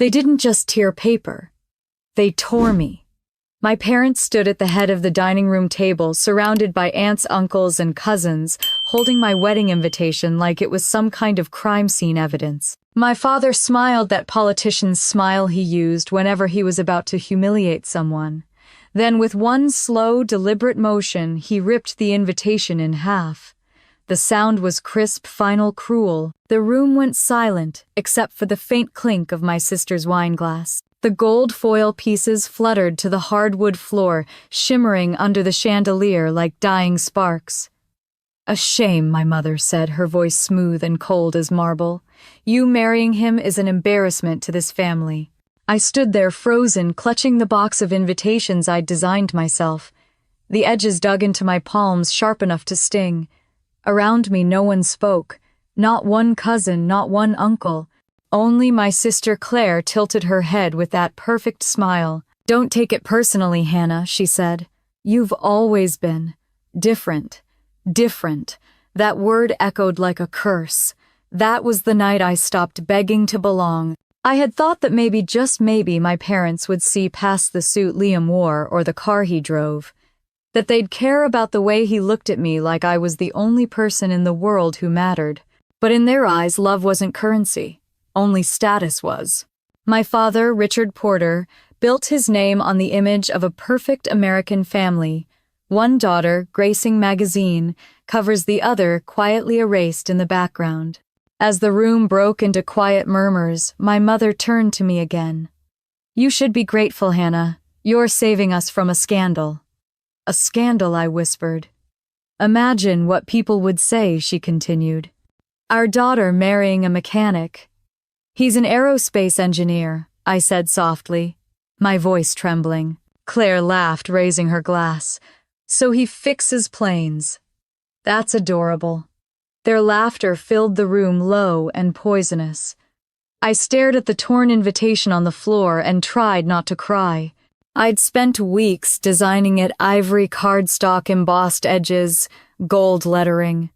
They didn't just tear paper. They tore me. My parents stood at the head of the dining room table, surrounded by aunts, uncles, and cousins, holding my wedding invitation like it was some kind of crime scene evidence. My father smiled that politician's smile he used whenever he was about to humiliate someone. Then, with one slow, deliberate motion, he ripped the invitation in half. The sound was crisp, final, cruel. The room went silent, except for the faint clink of my sister's wine glass. The gold foil pieces fluttered to the hardwood floor, shimmering under the chandelier like dying sparks. "A shame," my mother said, her voice smooth and cold as marble. "You marrying him is an embarrassment to this family." I stood there frozen, clutching the box of invitations I'd designed myself. The edges dug into my palms, sharp enough to sting. Around me no one spoke. Not one cousin, not one uncle. Only my sister Claire tilted her head with that perfect smile. "Don't take it personally, Hannah," she said. "You've always been different. Different." That word echoed like a curse. That was the night I stopped begging to belong. I had thought that maybe, just maybe, my parents would see past the suit Liam wore or the car he drove. That they'd care about the way he looked at me like I was the only person in the world who mattered. But in their eyes, love wasn't currency. Only status was. My father, Richard Porter, built his name on the image of a perfect American family. One daughter, gracing magazine, covers the other, quietly erased in the background. As the room broke into quiet murmurs, my mother turned to me again. "You should be grateful, Hannah. You're saving us from a scandal." "A scandal," I whispered. "Imagine what people would say," she continued. "Our daughter marrying a mechanic." "He's an aerospace engineer," I said softly, my voice trembling. Claire laughed, raising her glass. "So he fixes planes." "That's adorable." Their laughter filled the room, low and poisonous. I stared at the torn invitation on the floor and tried not to cry. I'd spent weeks designing it, ivory cardstock, embossed edges, gold lettering.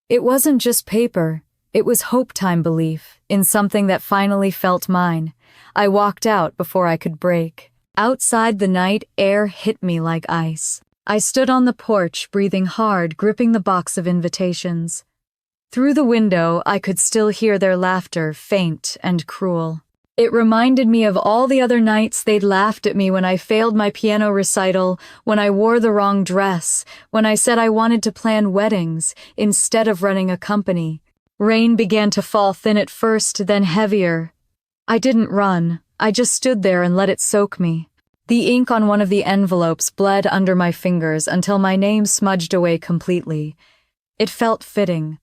It wasn't just paper. It was hope-time belief in something that finally felt mine. I walked out before I could break. Outside, the night air hit me like ice. I stood on the porch, breathing hard, gripping the box of invitations. Through the window, I could still hear their laughter, faint and cruel. It reminded me of all the other nights they'd laughed at me when I failed my piano recital, when I wore the wrong dress, when I said I wanted to plan weddings instead of running a company. Rain began to fall, thin at first, then heavier. I didn't run. I just stood there and let it soak me. The ink on one of the envelopes bled under my fingers until my name smudged away completely. It felt fitting.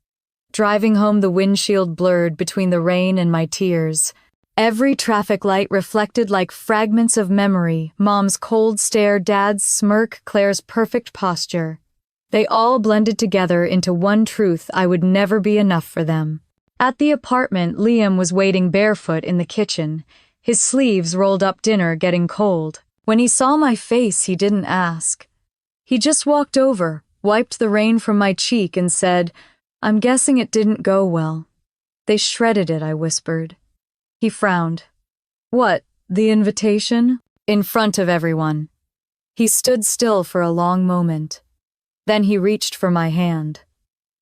Driving home, the windshield blurred between the rain and my tears. Every traffic light reflected like fragments of memory, Mom's cold stare, Dad's smirk, Claire's perfect posture. They all blended together into one truth: I would never be enough for them. At the apartment, Liam was waiting barefoot in the kitchen, his sleeves rolled up, dinner getting cold. When he saw my face, he didn't ask. He just walked over, wiped the rain from my cheek, and said, "I'm guessing it didn't go well." "They shredded it," I whispered. He frowned. "What, the invitation?" "In front of everyone." He stood still for a long moment. Then he reached for my hand.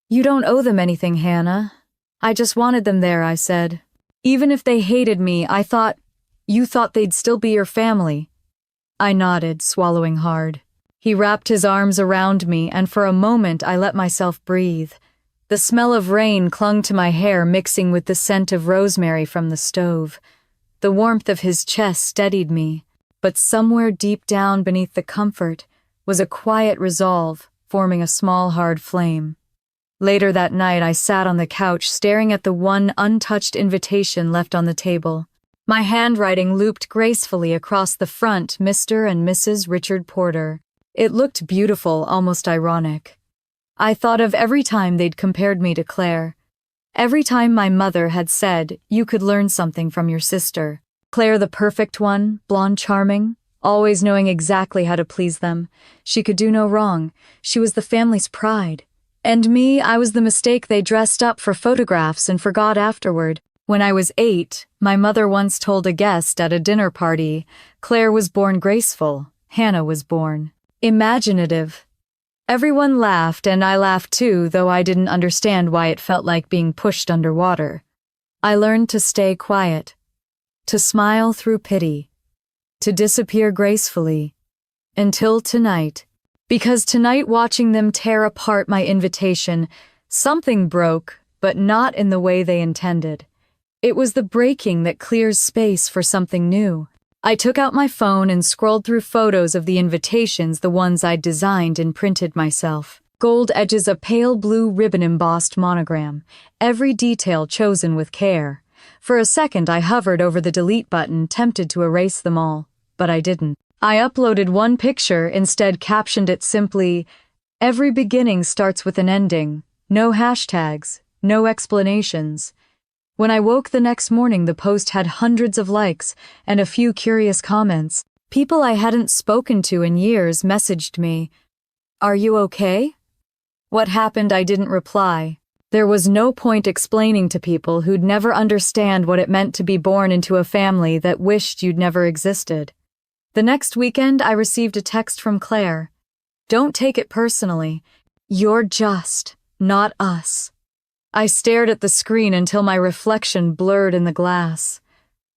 "You don't owe them anything, Hannah. I just wanted them there," I said. "Even if they hated me, you thought they'd still be your family." I nodded, swallowing hard. He wrapped his arms around me, and for a moment I let myself breathe. The smell of rain clung to my hair, mixing with the scent of rosemary from the stove. The warmth of his chest steadied me, but somewhere deep down beneath the comfort was a quiet resolve, forming a small, hard flame. Later that night, I sat on the couch, staring at the one untouched invitation left on the table. My handwriting looped gracefully across the front, Mr. and Mrs. Richard Porter. It looked beautiful, almost ironic. I thought of every time they'd compared me to Claire. Every time my mother had said, "You could learn something from your sister." Claire, the perfect one, blonde, charming, always knowing exactly how to please them. She could do no wrong. She was the family's pride. And me, I was the mistake they dressed up for photographs and forgot afterward. When I was 8, my mother once told a guest at a dinner party, Claire was born graceful, Hannah was born imaginative. Everyone laughed, and I laughed too, though I didn't understand why it felt like being pushed underwater. I learned to stay quiet, to smile through pity, to disappear gracefully, until tonight. Because tonight, watching them tear apart my invitation, something broke, but not in the way they intended. It was the breaking that clears space for something new. I took out my phone and scrolled through photos of the invitations, the ones I'd designed and printed myself. Gold edges, a pale blue ribbon-embossed monogram, every detail chosen with care. For a second, I hovered over the delete button, tempted to erase them all, but I didn't. I uploaded one picture, instead captioned it simply, "Every beginning starts with an ending. No hashtags, no explanations." When I woke the next morning, the post had hundreds of likes and a few curious comments. People I hadn't spoken to in years messaged me, "Are you okay?" What happened? I didn't reply. There was no point explaining to people who'd never understand what it meant to be born into a family that wished you'd never existed. The next weekend, I received a text from Claire. "Don't take it personally. You're just not us." I stared at the screen until my reflection blurred in the glass.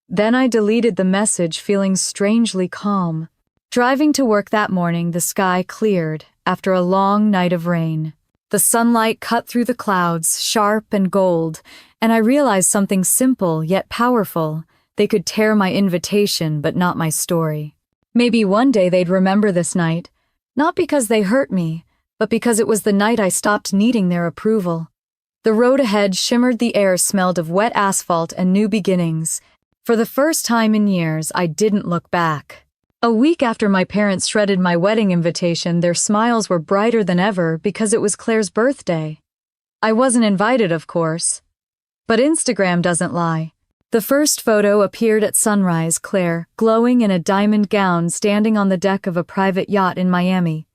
Then I deleted the message, feeling strangely calm. Driving to work that morning, the sky cleared after a long night of rain. The sunlight cut through the clouds, sharp and gold, and I realized something simple yet powerful. They could tear my invitation, but not my story. Maybe one day they'd remember this night, not because they hurt me, but because it was the night I stopped needing their approval. The road ahead shimmered, the air smelled of wet asphalt and new beginnings. For the first time in years, I didn't look back. A week after my parents shredded my wedding invitation, their smiles were brighter than ever because it was Claire's birthday. I wasn't invited, of course. But Instagram doesn't lie. The first photo appeared at sunrise, Claire, glowing in a diamond gown, standing on the deck of a private yacht in Miami.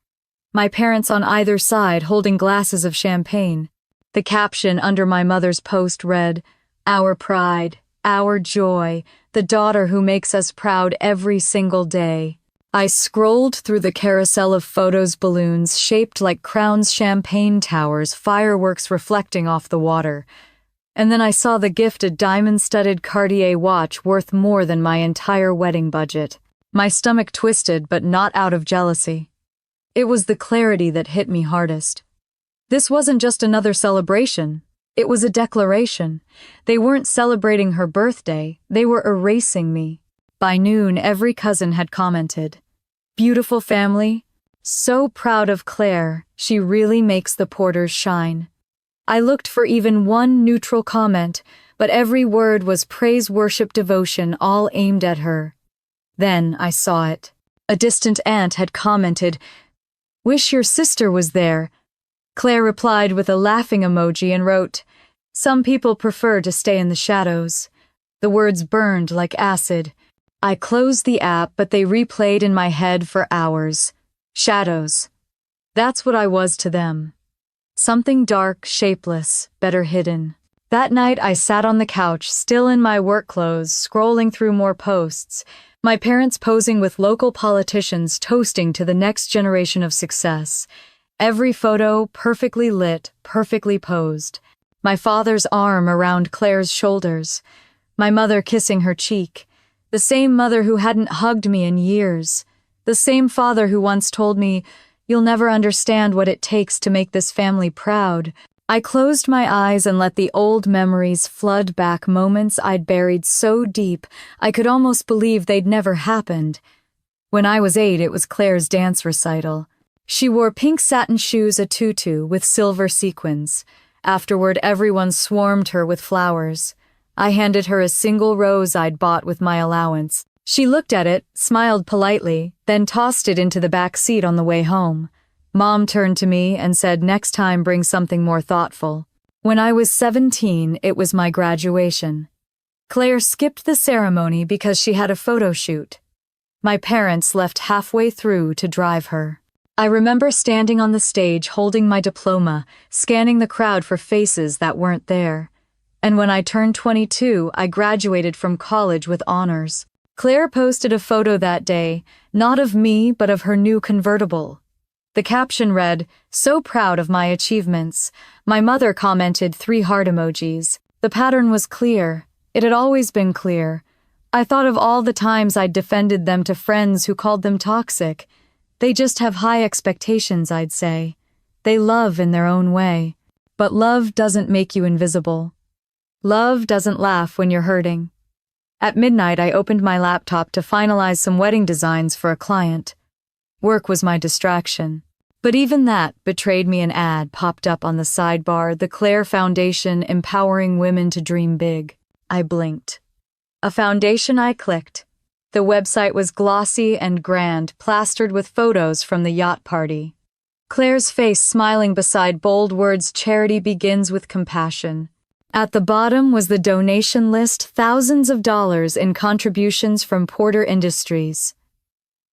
My parents on either side holding glasses of champagne. The caption under my mother's post read, "Our pride, our joy, the daughter who makes us proud every single day." I scrolled through the carousel of photos, balloons shaped like crowns, champagne towers, fireworks reflecting off the water. And then I saw the gift, a diamond-studded Cartier watch worth more than my entire wedding budget. My stomach twisted, but not out of jealousy. It was the clarity that hit me hardest. This wasn't just another celebration. It was a declaration. They weren't celebrating her birthday, they were erasing me. By noon, every cousin had commented, "Beautiful family. So proud of Claire. She really makes the Porters shine." I looked for even one neutral comment, but every word was praise, worship, devotion, all aimed at her. Then I saw it. A distant aunt had commented, "Wish your sister was there." Claire replied with a laughing emoji and wrote, "Some people prefer to stay in the shadows." The words burned like acid. I closed the app, but they replayed in my head for hours. Shadows. That's what I was to them. Something dark, shapeless, better hidden. That night I sat on the couch, still in my work clothes, scrolling through more posts. My parents posing with local politicians, toasting to the next generation of success. Every photo perfectly lit, perfectly posed. My father's arm around Claire's shoulders. My mother kissing her cheek. The same mother who hadn't hugged me in years. The same father who once told me, "You'll never understand what it takes to make this family proud." I closed my eyes and let the old memories flood back, moments I'd buried so deep I could almost believe they'd never happened. When I was 8, it was Claire's dance recital. She wore pink satin shoes, a tutu with silver sequins. Afterward, everyone swarmed her with flowers. I handed her a single rose I'd bought with my allowance. She looked at it, smiled politely, then tossed it into the back seat on the way home. Mom turned to me and said, "Next time bring something more thoughtful." When I was 17, it was my graduation. Claire skipped the ceremony because she had a photo shoot. My parents left halfway through to drive her. I remember standing on the stage holding my diploma, scanning the crowd for faces that weren't there. And when I turned 22, I graduated from college with honors. Claire posted a photo that day, not of me, but of her new convertible. The caption read, "So proud of my achievements." My mother commented 3 heart emojis. The pattern was clear. It had always been clear. I thought of all the times I'd defended them to friends who called them toxic. They just have high expectations, I'd say. They love in their own way. But love doesn't make you invisible. Love doesn't laugh when you're hurting. At midnight, I opened my laptop to finalize some wedding designs for a client. Work was my distraction. But even that betrayed me. An ad popped up on the sidebar, the Claire Foundation empowering women to dream big. I blinked. A foundation. I clicked. The website was glossy and grand, plastered with photos from the yacht party. Claire's face smiling beside bold words, "Charity begins with compassion." At the bottom was the donation list, thousands of dollars in contributions from Porter Industries.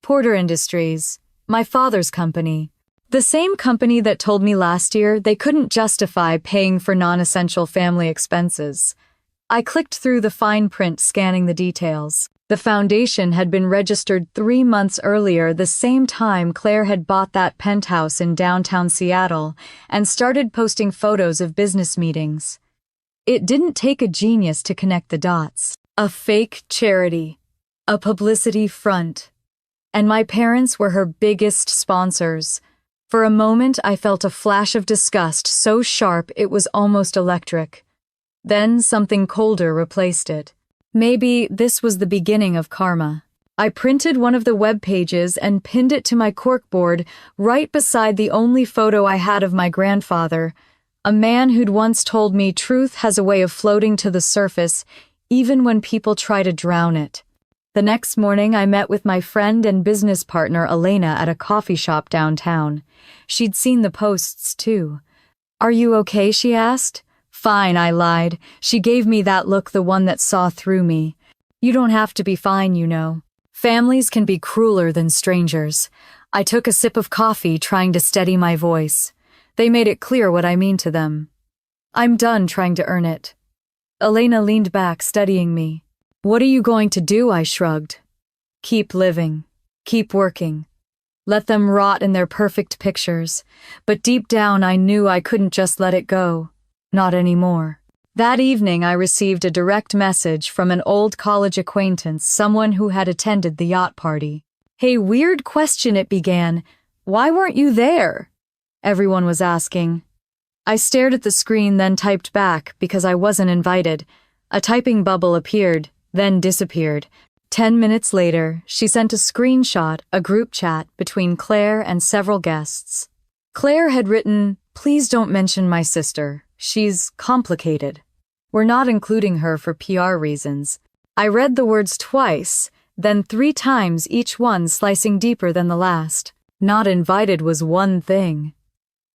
Porter Industries, my father's company. The same company that told me last year they couldn't justify paying for non-essential family expenses. I clicked through the fine print, scanning the details. The foundation had been registered 3 months earlier, the same time Claire had bought that penthouse in downtown Seattle and started posting photos of business meetings. It didn't take a genius to connect the dots. A fake charity. A publicity front. And my parents were her biggest sponsors. For a moment, I felt a flash of disgust so sharp it was almost electric. Then something colder replaced it. Maybe this was the beginning of karma. I printed one of the web pages and pinned it to my corkboard right beside the only photo I had of my grandfather, a man who'd once told me truth has a way of floating to the surface even when people try to drown it. The next morning, I met with my friend and business partner Elena at a coffee shop downtown. She'd seen the posts too. "Are you okay?" she asked. "Fine," I lied. She gave me that look, the one that saw through me. "You don't have to be fine, you know. Families can be crueler than strangers." I took a sip of coffee, trying to steady my voice. They made it clear what I mean to them. I'm done trying to earn it. Elena leaned back, studying me. "What are you going to do?" I shrugged. "Keep living. Keep working. Let them rot in their perfect pictures." But deep down I knew I couldn't just let it go. Not anymore. That evening I received a direct message from an old college acquaintance, someone who had attended the yacht party. "Hey, weird question," it began. "Why weren't you there?" Everyone was asking. I stared at the screen, then typed back because I wasn't invited. A typing bubble appeared, then disappeared. 10 minutes later, she sent a screenshot, a group chat between Claire and several guests. Claire had written, "Please don't mention my sister. She's complicated. We're not including her for PR reasons." I read the words twice, then 3 times, each one slicing deeper than the last. Not invited was one thing.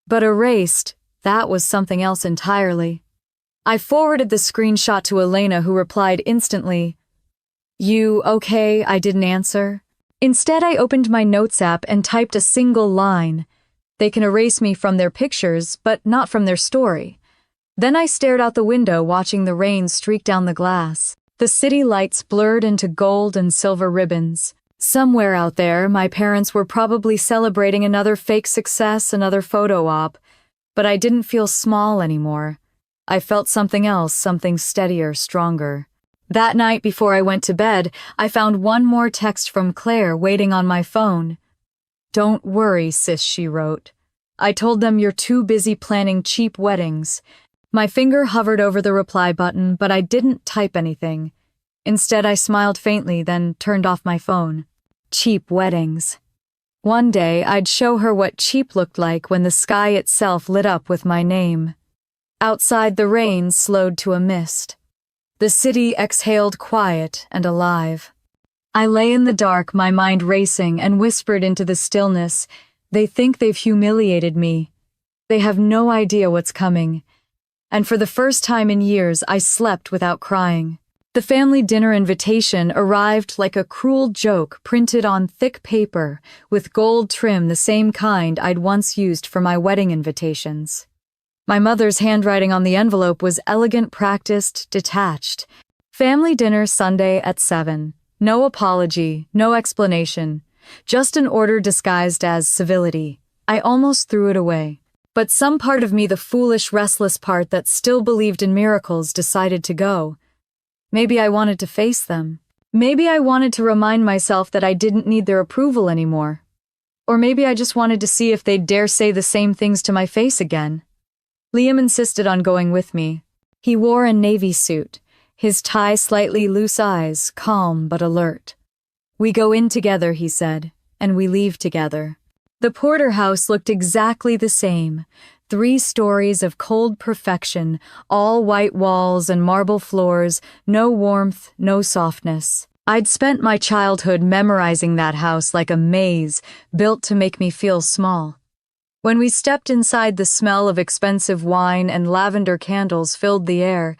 But erased, that was something else entirely. I forwarded the screenshot to Elena, who replied instantly. "You okay?" I didn't answer. Instead, I opened my notes app and typed a single line. They can erase me from their pictures, but not from their story. Then I stared out the window, watching the rain streak down the glass. The city lights blurred into gold and silver ribbons. Somewhere out there, my parents were probably celebrating another fake success, another photo op. But I didn't feel small anymore. I felt something else, something steadier, stronger. That night, before I went to bed, I found one more text from Claire waiting on my phone. "Don't worry, sis," she wrote. "I told them you're too busy planning cheap weddings." My finger hovered over the reply button, but I didn't type anything. Instead, I smiled faintly, then turned off my phone. Cheap weddings. One day, I'd show her what cheap looked like when the sky itself lit up with my name. Outside, the rain slowed to a mist. The city exhaled quiet and alive. I lay in the dark, my mind racing, and whispered into the stillness, "They think they've humiliated me. They have no idea what's coming." And for the first time in years, I slept without crying. The family dinner invitation arrived like a cruel joke printed on thick paper with gold trim, the same kind I'd once used for my wedding invitations. My mother's handwriting on the envelope was elegant, practiced, detached. Family dinner Sunday at 7. No apology, no explanation. Just an order disguised as civility. I almost threw it away. But some part of me, the foolish, restless part that still believed in miracles, decided to go. Maybe I wanted to face them. Maybe I wanted to remind myself that I didn't need their approval anymore. Or maybe I just wanted to see if they'd dare say the same things to my face again. Liam insisted on going with me. He wore a navy suit, his tie slightly loose, eyes calm but alert. "We go in together," he said, "and we leave together." The Porterhouse looked exactly the same. 3 stories of cold perfection, all white walls and marble floors, no warmth, no softness. I'd spent my childhood memorizing that house like a maze, built to make me feel small. When we stepped inside, the smell of expensive wine and lavender candles filled the air.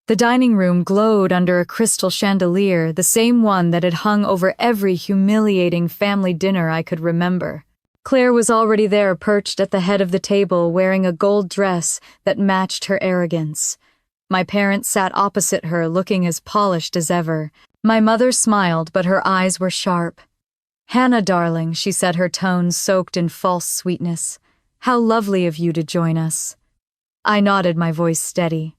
The dining room glowed under a crystal chandelier, the same one that had hung over every humiliating family dinner I could remember. Claire was already there, perched at the head of the table, wearing a gold dress that matched her arrogance. My parents sat opposite her, looking as polished as ever. My mother smiled, but her eyes were sharp. "Hannah, darling," she said, her tones soaked in false sweetness. "How lovely of you to join us." I nodded, my voice steady.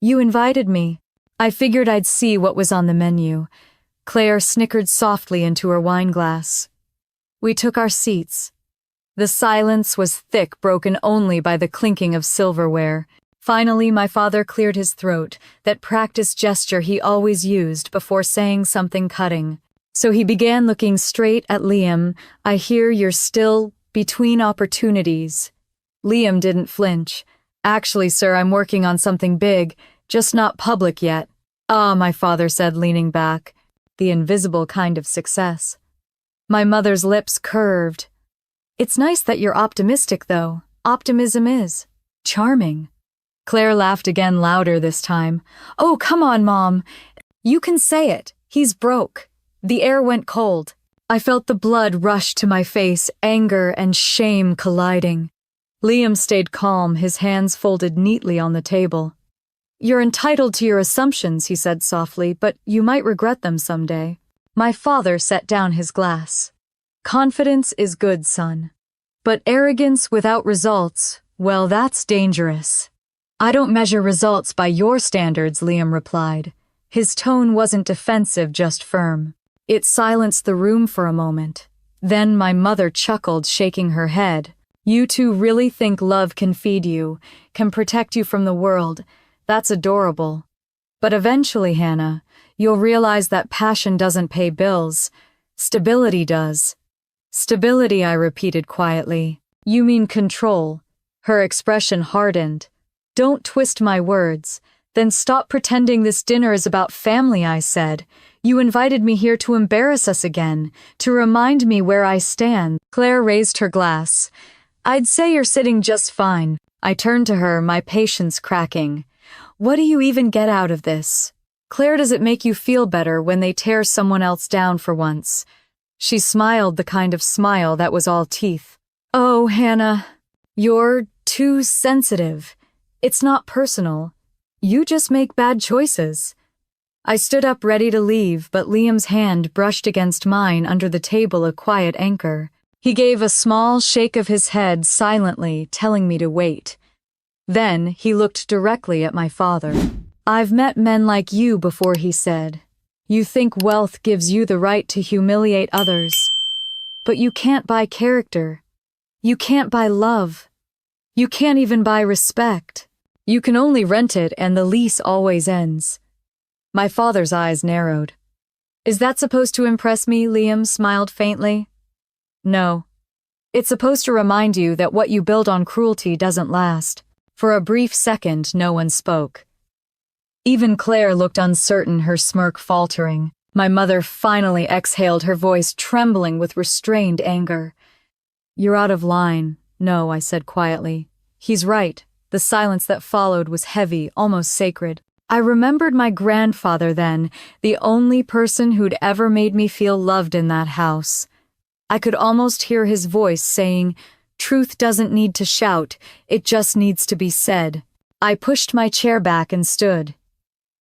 "You invited me. I figured I'd see what was on the menu." Claire snickered softly into her wineglass. We took our seats. The silence was thick, broken only by the clinking of silverware. Finally, my father cleared his throat, that practiced gesture he always used before saying something cutting. So he began, looking straight at Liam. "I hear you're still between opportunities." Liam didn't flinch. "Actually, sir, I'm working on something big, just not public yet." "Ah," my father said, leaning back. "The invisible kind of success." My mother's lips curved. "It's nice that you're optimistic, though. Optimism is charming." Claire laughed again, louder this time. "Oh, come on, Mom. You can say it. He's broke." The air went cold. I felt the blood rush to my face, anger and shame colliding. Liam stayed calm, his hands folded neatly on the table. "You're entitled to your assumptions," he said softly, "but you might regret them someday." My father set down his glass. "Confidence is good, son. But arrogance without results, well, that's dangerous." "I don't measure results by your standards," Liam replied. His tone wasn't defensive, just firm. It silenced the room for a moment. Then my mother chuckled, shaking her head. "You two really think love can feed you, can protect you from the world. That's adorable. But eventually, Hannah, you'll realize that passion doesn't pay bills. Stability does." "Stability," I repeated quietly. "You mean control." Her expression hardened. "Don't twist my words. Then stop pretending this dinner is about family," I said. "You invited me here to embarrass us again, to remind me where I stand." Claire raised her glass. "I'd say you're sitting just fine." I turned to her, my patience cracking. "What do you even get out of this? Claire, does it make you feel better when they tear someone else down for once?" She smiled, the kind of smile that was all teeth. "Oh, Hannah, you're too sensitive. It's not personal. You just make bad choices." I stood up, ready to leave, but Liam's hand brushed against mine, under the table, a quiet anchor. He gave a small shake of his head silently, telling me to wait. Then he looked directly at my father. "I've met men like you before," he said. "You think wealth gives you the right to humiliate others. But you can't buy character. You can't buy love. You can't even buy respect. You can only rent it, and the lease always ends." My father's eyes narrowed. "Is that supposed to impress me?" Liam smiled faintly. "No. It's supposed to remind you that what you build on cruelty doesn't last." For a brief second, no one spoke. Even Claire looked uncertain, her smirk faltering. My mother finally exhaled, her voice trembling with restrained anger. "You're out of line." "No," I said quietly. "He's right." The silence that followed was heavy, almost sacred. I remembered my grandfather then, the only person who'd ever made me feel loved in that house. I could almost hear his voice saying, Truth doesn't need to shout, it just needs to be said. I pushed my chair back and stood.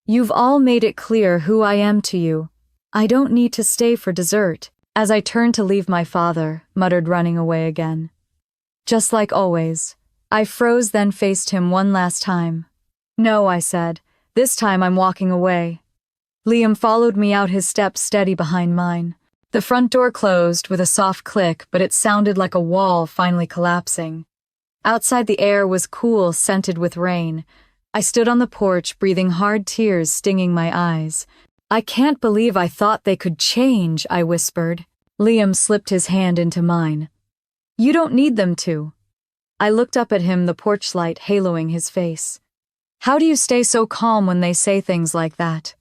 You've all made it clear who I am to you. I don't need to stay for dessert. As I turned to leave, my father muttered, running away again. Just like always. I froze, then faced him one last time. No, I said. This time I'm walking away. Liam followed me out, his steps steady behind mine. The front door closed with a soft click, but it sounded like a wall finally collapsing. Outside, the air was cool, scented with rain. I stood on the porch, breathing hard, tears stinging my eyes. I can't believe I thought they could change, I whispered. Liam slipped his hand into mine. You don't need them to. I looked up at him, the porch light haloing his face. How do you stay so calm when they say things like that?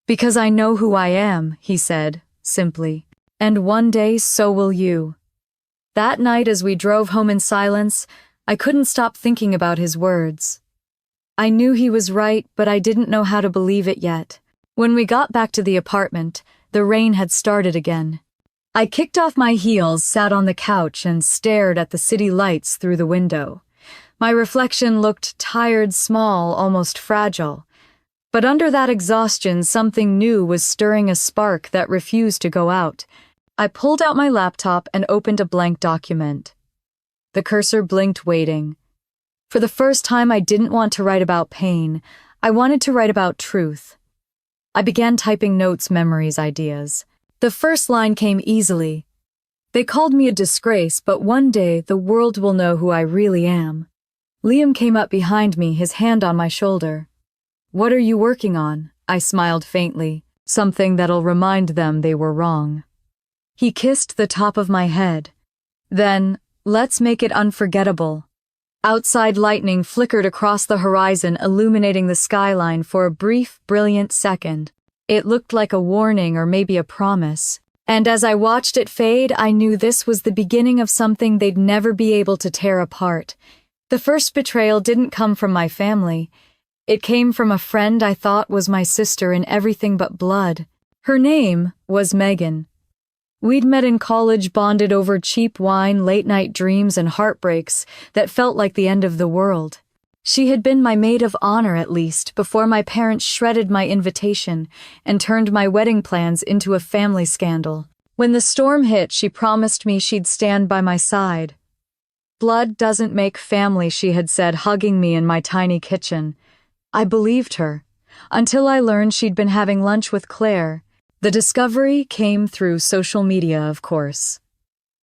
Because I know who I am, he said, simply. And one day so will you. That night, as we drove home in silence, I couldn't stop thinking about his words. I knew he was right, but I didn't know how to believe it yet. When we got back to the apartment, the rain had started again. I kicked off my heels, sat on the couch, and stared at the city lights through the window. My reflection looked tired, small, almost fragile. But under that exhaustion, something new was stirring, a spark that refused to go out. I pulled out my laptop and opened a blank document. The cursor blinked, waiting. For the first time, I didn't want to write about pain. I wanted to write about truth. I began typing notes, memories, ideas. The first line came easily. They called me a disgrace, but one day the world will know who I really am. Liam came up behind me, his hand on my shoulder. What are you working on? I smiled faintly. Something that'll remind them they were wrong. He kissed the top of my head. Then, let's make it unforgettable. Outside, lightning flickered across the horizon, illuminating the skyline for a brief, brilliant second. It looked like a warning or maybe a promise. And as I watched it fade, I knew this was the beginning of something they'd never be able to tear apart. The first betrayal didn't come from my family. It came from a friend I thought was my sister in everything but blood. Her name was Megan. We'd met in college, bonded over cheap wine, late-night dreams, and heartbreaks that felt like the end of the world. She had been my maid of honor, at least, before my parents shredded my invitation and turned my wedding plans into a family scandal. When the storm hit, she promised me she'd stand by my side. Blood doesn't make family, she had said, hugging me in my tiny kitchen. I believed her, until I learned she'd been having lunch with Claire. The discovery came through social media, of course.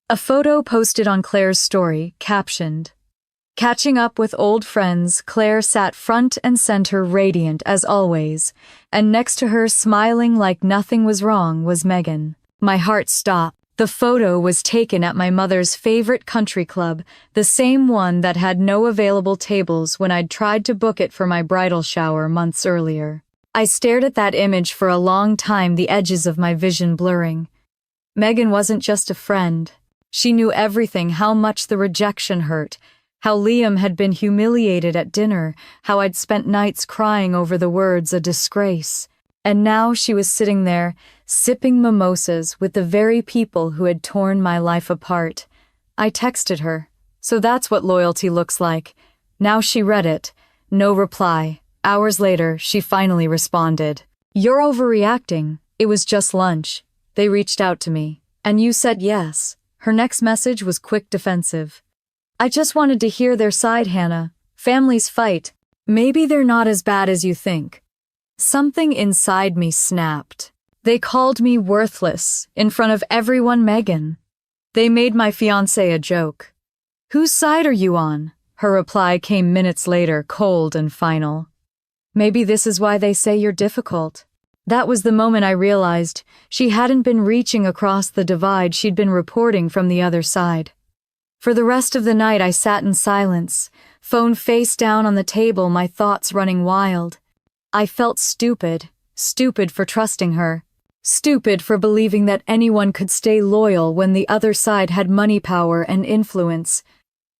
A photo posted on Claire's story, captioned, "Catching up with old friends, Claire sat front and center, radiant as always, and next to her, smiling like nothing was wrong, was Megan." My heart stopped. The photo was taken at my mother's favorite country club, the same one that had no available tables when I'd tried to book it for my bridal shower months earlier. I stared at that image for a long time, the edges of my vision blurring. Megan wasn't just a friend. She knew everything, how much the rejection hurt, how Liam had been humiliated at dinner, how I'd spent nights crying over the words, a disgrace. And now she was sitting there, sipping mimosas with the very people who had torn my life apart. I texted her. So that's what loyalty looks like. Now she read it. No reply. Hours later, she finally responded. "You're overreacting. It was just lunch. They reached out to me. And you said yes." Her next message was quick, defensive. "I just wanted to hear their side, Hannah. Families fight. Maybe they're not as bad as you think." Something inside me snapped. They called me worthless in front of everyone, Megan. They made my fiancé a joke. "Whose side are you on?" Her reply came minutes later, cold and final. "Maybe this is why they say you're difficult." That was the moment I realized she hadn't been reaching across the divide, she'd been reporting from the other side. For the rest of the night, I sat in silence, phone face down on the table, my thoughts running wild. I felt stupid for trusting her, stupid for believing that anyone could stay loyal when the other side had money, power, and influence.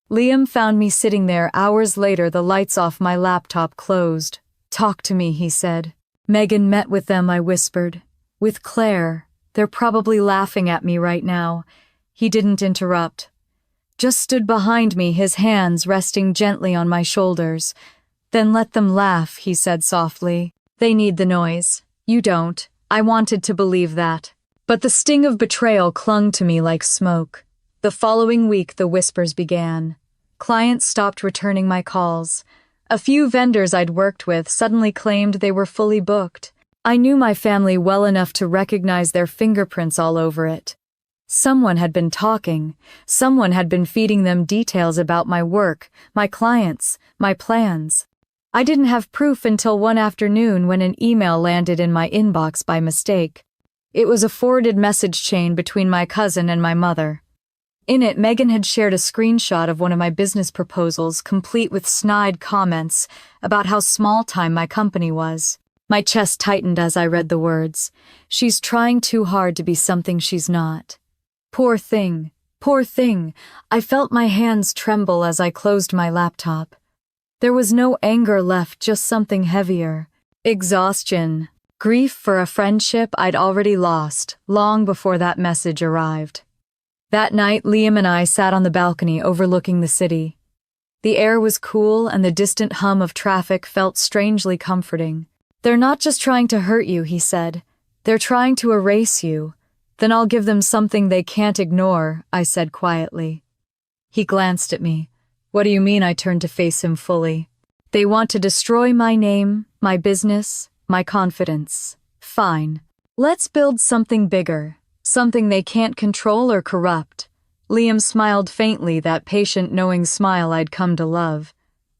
Liam found me sitting there hours later, the lights off, my laptop closed. "Talk to me," he said. "Megan met with them," I whispered. "With Claire. They're probably laughing at me right now." He didn't interrupt. just stood behind me, his hands resting gently on my shoulders. "Then let them laugh," he said softly. "They need the noise. You don't." I wanted to believe that. But the sting of betrayal clung to me like smoke. The following week, the whispers began. Clients stopped returning my calls. A few vendors I'd worked with suddenly claimed they were fully booked. I knew my family well enough to recognize their fingerprints all over it. Someone had been talking. Someone had been feeding them details about my work, my clients, my plans. I didn't have proof until one afternoon when an email landed in my inbox by mistake. It was a forwarded message chain between my cousin and my mother. In it, Megan had shared a screenshot of one of my business proposals, complete with snide comments about how small-time my company was. My chest tightened as I read the words. She's trying too hard to be something she's not. Poor thing, poor thing. I felt my hands tremble as I closed my laptop. There was no anger left, just something heavier. Exhaustion. Grief for a friendship I'd already lost, long before that message arrived. That night, Liam and I sat on the balcony overlooking the city. The air was cool and the distant hum of traffic felt strangely comforting. "They're not just trying to hurt you," he said. "They're trying to erase you. Then I'll give them something they can't ignore," I said quietly. He glanced at me. "What do you mean?" I turned to face him fully. "They want to destroy my name, my business, my confidence. Fine. Let's build something bigger. Something they can't control or corrupt." Liam smiled faintly, that patient, knowing smile I'd come to love.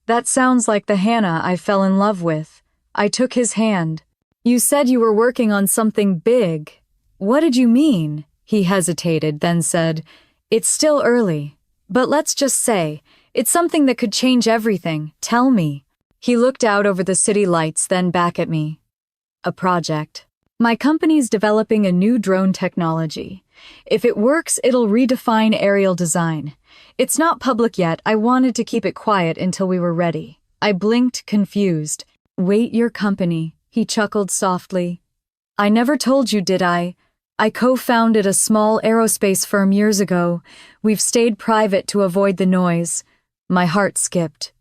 "That sounds like the Hannah I fell in love with." I took his hand. "You said you were working on something big. What did you mean?" He hesitated, then said, "It's still early. But let's just say, it's something that could change everything. Tell me." He looked out over the city lights, then back at me. "A project. My company's developing a new drone technology. If it works, it'll redefine aerial design. It's not public yet. I wanted to keep it quiet until we were ready." I blinked, confused. "Wait, your company?" He chuckled softly. "I never told you, did I? I co-founded a small aerospace firm years ago. We've stayed private to avoid the noise." My heart skipped.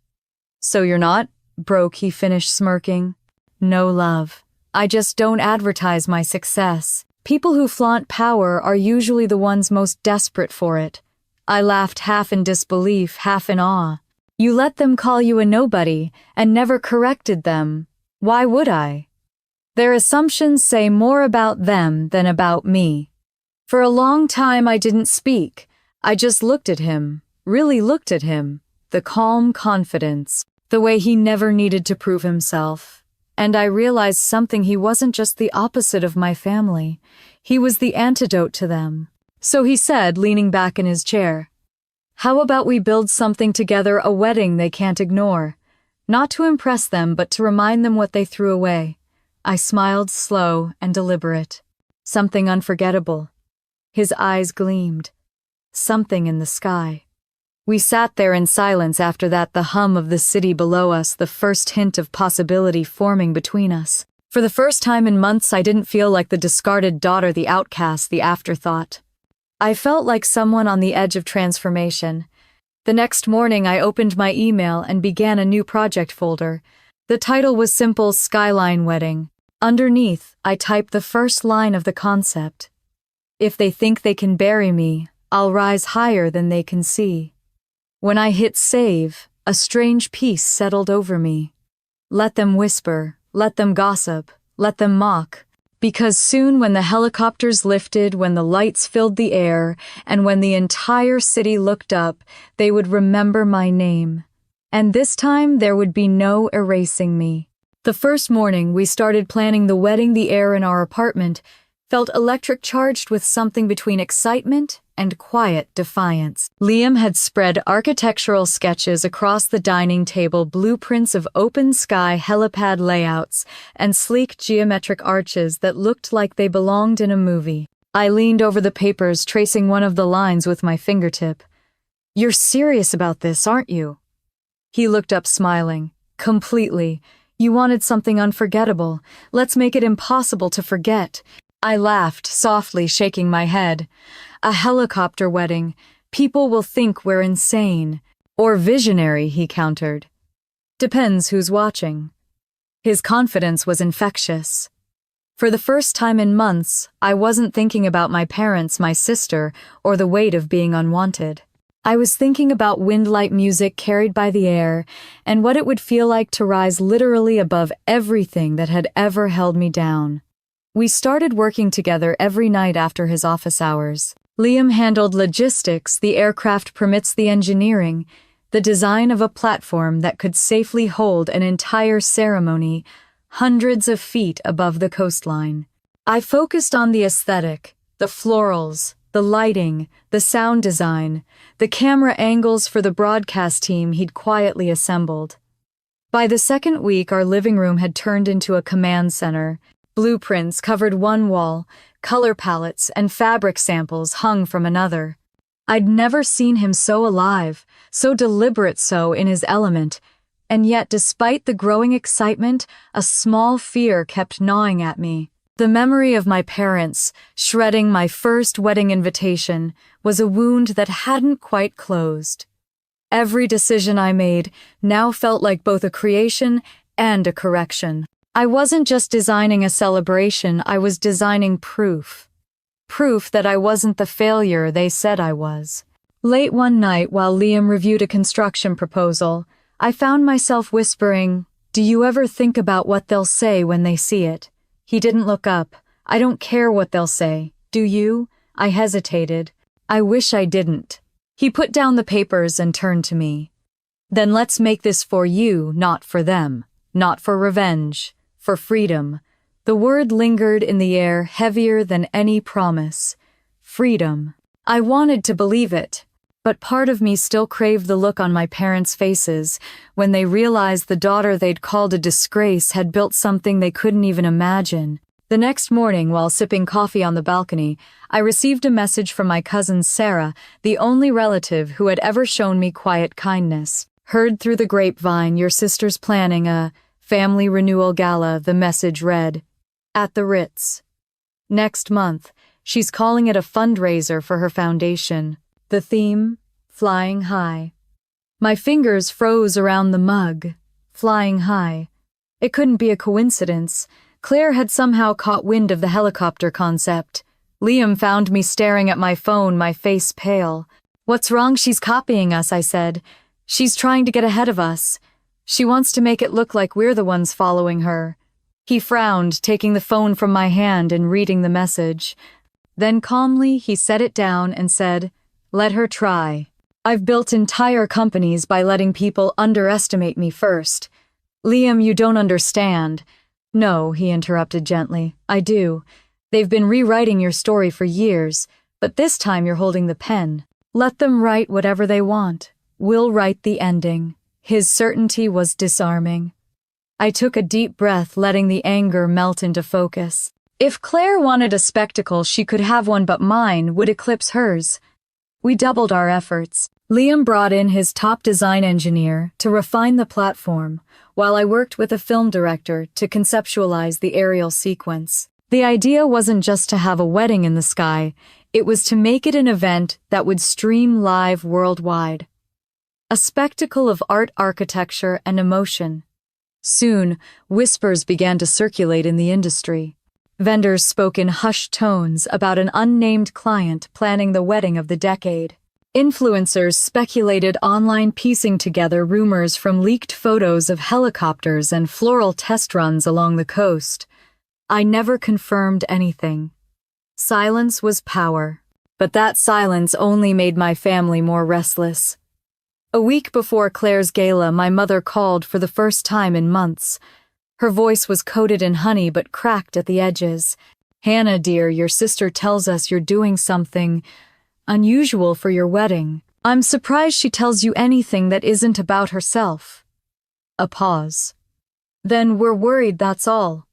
"So you're not broke?" he finished, smirking. "No, love. I just don't advertise my success. People who flaunt power are usually the ones most desperate for it." I laughed, half in disbelief, half in awe. "You let them call you a nobody and never corrected them. Why would I? Their assumptions say more about them than about me." For a long time I didn't speak. I just looked at him, really looked at him. The calm confidence, the way he never needed to prove himself. And I realized something: he wasn't just the opposite of my family. He was the antidote to them. So he said, leaning back in his chair, "How about we build something together, a wedding they can't ignore? Not to impress them, but to remind them what they threw away." I smiled, slow and deliberate. "Something unforgettable." His eyes gleamed. "Something in the sky." We sat there in silence. After that, the hum of the city below us, the first hint of possibility forming between us. For the first time in months, I didn't feel like the discarded daughter, the outcast, the afterthought. I felt like someone on the edge of transformation. The next morning, I opened my email and began a new project folder. The title was simple: Skyline Wedding. Underneath, I typed the first line of the concept. "If they think they can bury me, I'll rise higher than they can see." When I hit save, a strange peace settled over me. Let them whisper, let them gossip, let them mock. Because soon, when the helicopters lifted, when the lights filled the air, and when the entire city looked up, they would remember my name. And this time, there would be no erasing me. The first morning we started planning the wedding, the air in our apartment felt electric, charged with something between excitement and quiet defiance. Liam had spread architectural sketches across the dining table, blueprints of open sky helipad layouts and sleek geometric arches that looked like they belonged in a movie. I leaned over the papers, tracing one of the lines with my fingertip. "You're serious about this, aren't you?" He looked up, smiling. "Completely. You wanted something unforgettable. Let's make it impossible to forget." I laughed, softly shaking my head. "A helicopter wedding. People will think we're insane. Or visionary, he countered. Depends who's watching. His confidence was infectious. For the first time in months, I wasn't thinking about my parents, my sister, or the weight of being unwanted. I was thinking about wind-like music carried by the air and what it would feel like to rise literally above everything that had ever held me down. We started working together every night after his office hours. Liam handled logistics, the aircraft permits, the engineering, the design of a platform that could safely hold an entire ceremony hundreds of feet above the coastline. I focused on the aesthetic, the florals, the lighting, the sound design, the camera angles for the broadcast team he'd quietly assembled. By the second week, our living room had turned into a command center. Blueprints covered one wall, color palettes and fabric samples hung from another. I'd never seen him so alive, so deliberate, so in his element, and yet despite the growing excitement, a small fear kept gnawing at me. The memory of my parents, shredding my first wedding invitation, was a wound that hadn't quite closed. Every decision I made now felt like both a creation and a correction. I wasn't just designing a celebration, I was designing proof. Proof that I wasn't the failure they said I was. Late one night, while Liam reviewed a construction proposal, I found myself whispering, "Do you ever think about what they'll say when they see it?" He didn't look up. "I don't care what they'll say. Do you?" I hesitated. "I wish I didn't." He put down the papers and turned to me. "Then let's make this for you, not for them. Not for revenge. For freedom." The word lingered in the air, heavier than any promise. Freedom. I wanted to believe it, but part of me still craved the look on my parents' faces when they realized the daughter they'd called a disgrace had built something they couldn't even imagine. The next morning, while sipping coffee on the balcony, I received a message from my cousin Sarah, the only relative who had ever shown me quiet kindness. "Heard through the grapevine your sister's planning a family renewal gala," the message read. "At the Ritz. Next month. She's calling it a fundraiser for her foundation. The theme, flying high." My fingers froze around the mug. Flying high. It couldn't be a coincidence. Claire had somehow caught wind of the helicopter concept. Liam found me staring at my phone, my face pale. "What's wrong? She's copying us," I said. "She's trying to get ahead of us. She wants to make it look like we're the ones following her." He frowned, taking the phone from my hand and reading the message. Then calmly, he set it down and said, "Let her try. I've built entire companies by letting people underestimate me first." "Liam, you don't understand." "No," he interrupted gently. "I do. They've been rewriting your story for years, but this time you're holding the pen. Let them write whatever they want. We'll write the ending." His certainty was disarming. I took a deep breath, letting the anger melt into focus. If Claire wanted a spectacle, she could have one, but mine would eclipse hers. We doubled our efforts. Liam brought in his top design engineer to refine the platform, while I worked with a film director to conceptualize the aerial sequence. The idea wasn't just to have a wedding in the sky, it was to make it an event that would stream live worldwide. A spectacle of art, architecture, and emotion. Soon, whispers began to circulate in the industry. Vendors spoke in hushed tones about an unnamed client planning the wedding of the decade. Influencers speculated online, piecing together rumors from leaked photos of helicopters and floral test runs along the coast. I never confirmed anything. Silence was power, but that silence only made my family more restless. A week before Claire's gala, my mother called for the first time in months. Her voice was coated in honey but cracked at the edges. "Hannah, dear, your sister tells us you're doing something unusual for your wedding. I'm surprised she tells you anything that isn't about herself." A pause. "Then we're worried, that's all.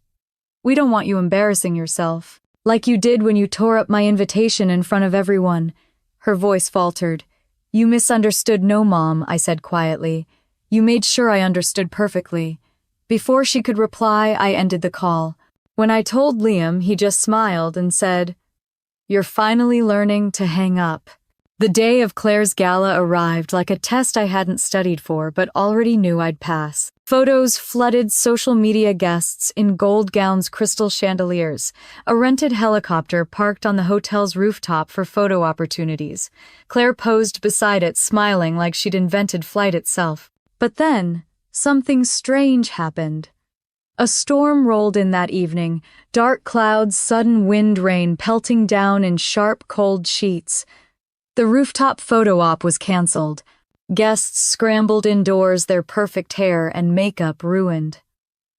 We don't want you embarrassing yourself, like you did when you tore up my invitation in front of everyone." Her voice faltered. "You misunderstood." "No, Mom," I said quietly. "You made sure I understood perfectly." Before she could reply, I ended the call. When I told Liam, he just smiled and said, "You're finally learning to hang up." The day of Claire's gala arrived like a test I hadn't studied for but already knew I'd pass. Photos flooded social media guests in gold gowns, crystal chandeliers, a rented helicopter parked on the hotel's rooftop for photo opportunities. Claire posed beside it, smiling like she'd invented flight itself. But then, something strange happened. A storm rolled in that evening, dark clouds, sudden wind rain pelting down in sharp, cold sheets. The rooftop photo op was cancelled. Guests scrambled indoors, their perfect hair and makeup ruined.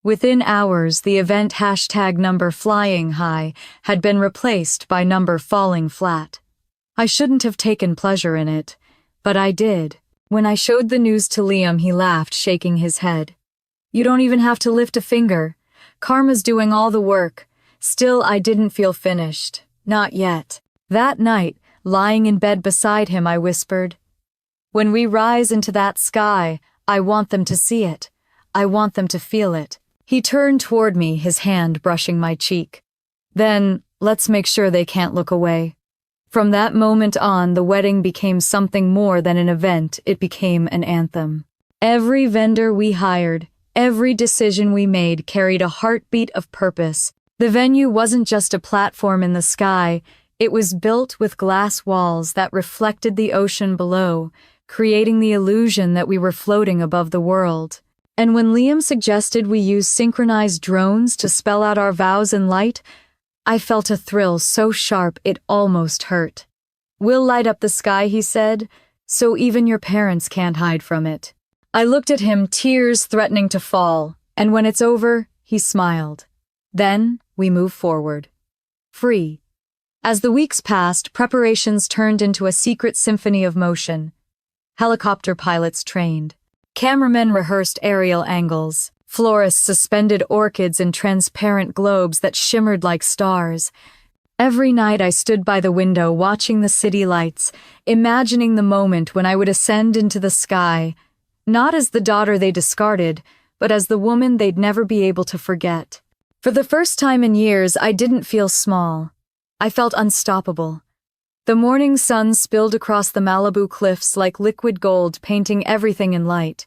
Within hours, the event #number flying high had been replaced by number falling flat. I shouldn't have taken pleasure in it, but I did. When I showed the news to Liam, he laughed, shaking his head. You don't even have to lift a finger. Karma's doing all the work. Still, I didn't feel finished. Not yet. That night, lying in bed beside him, I whispered, when we rise into that sky, I want them to see it. I want them to feel it. He turned toward me, his hand brushing my cheek. Then, let's make sure they can't look away. From that moment on, the wedding became something more than an event. It became an anthem. Every vendor we hired, every decision we made carried a heartbeat of purpose. The venue wasn't just a platform in the sky. It was built with glass walls that reflected the ocean below, creating the illusion that we were floating above the world. And when Liam suggested we use synchronized drones to spell out our vows in light, I felt a thrill so sharp it almost hurt. We'll light up the sky, he said, so even your parents can't hide from it. I looked at him, tears threatening to fall, and when it's over, he smiled. Then we moved forward. Free. As the weeks passed, preparations turned into a secret symphony of motion. Helicopter pilots trained. Cameramen rehearsed aerial angles. Florists suspended orchids in transparent globes that shimmered like stars. Every night I stood by the window watching the city lights, imagining the moment when I would ascend into the sky, not as the daughter they discarded, but as the woman they'd never be able to forget. For the first time in years, I didn't feel small. I felt unstoppable. The morning sun spilled across the Malibu cliffs like liquid gold, painting everything in light.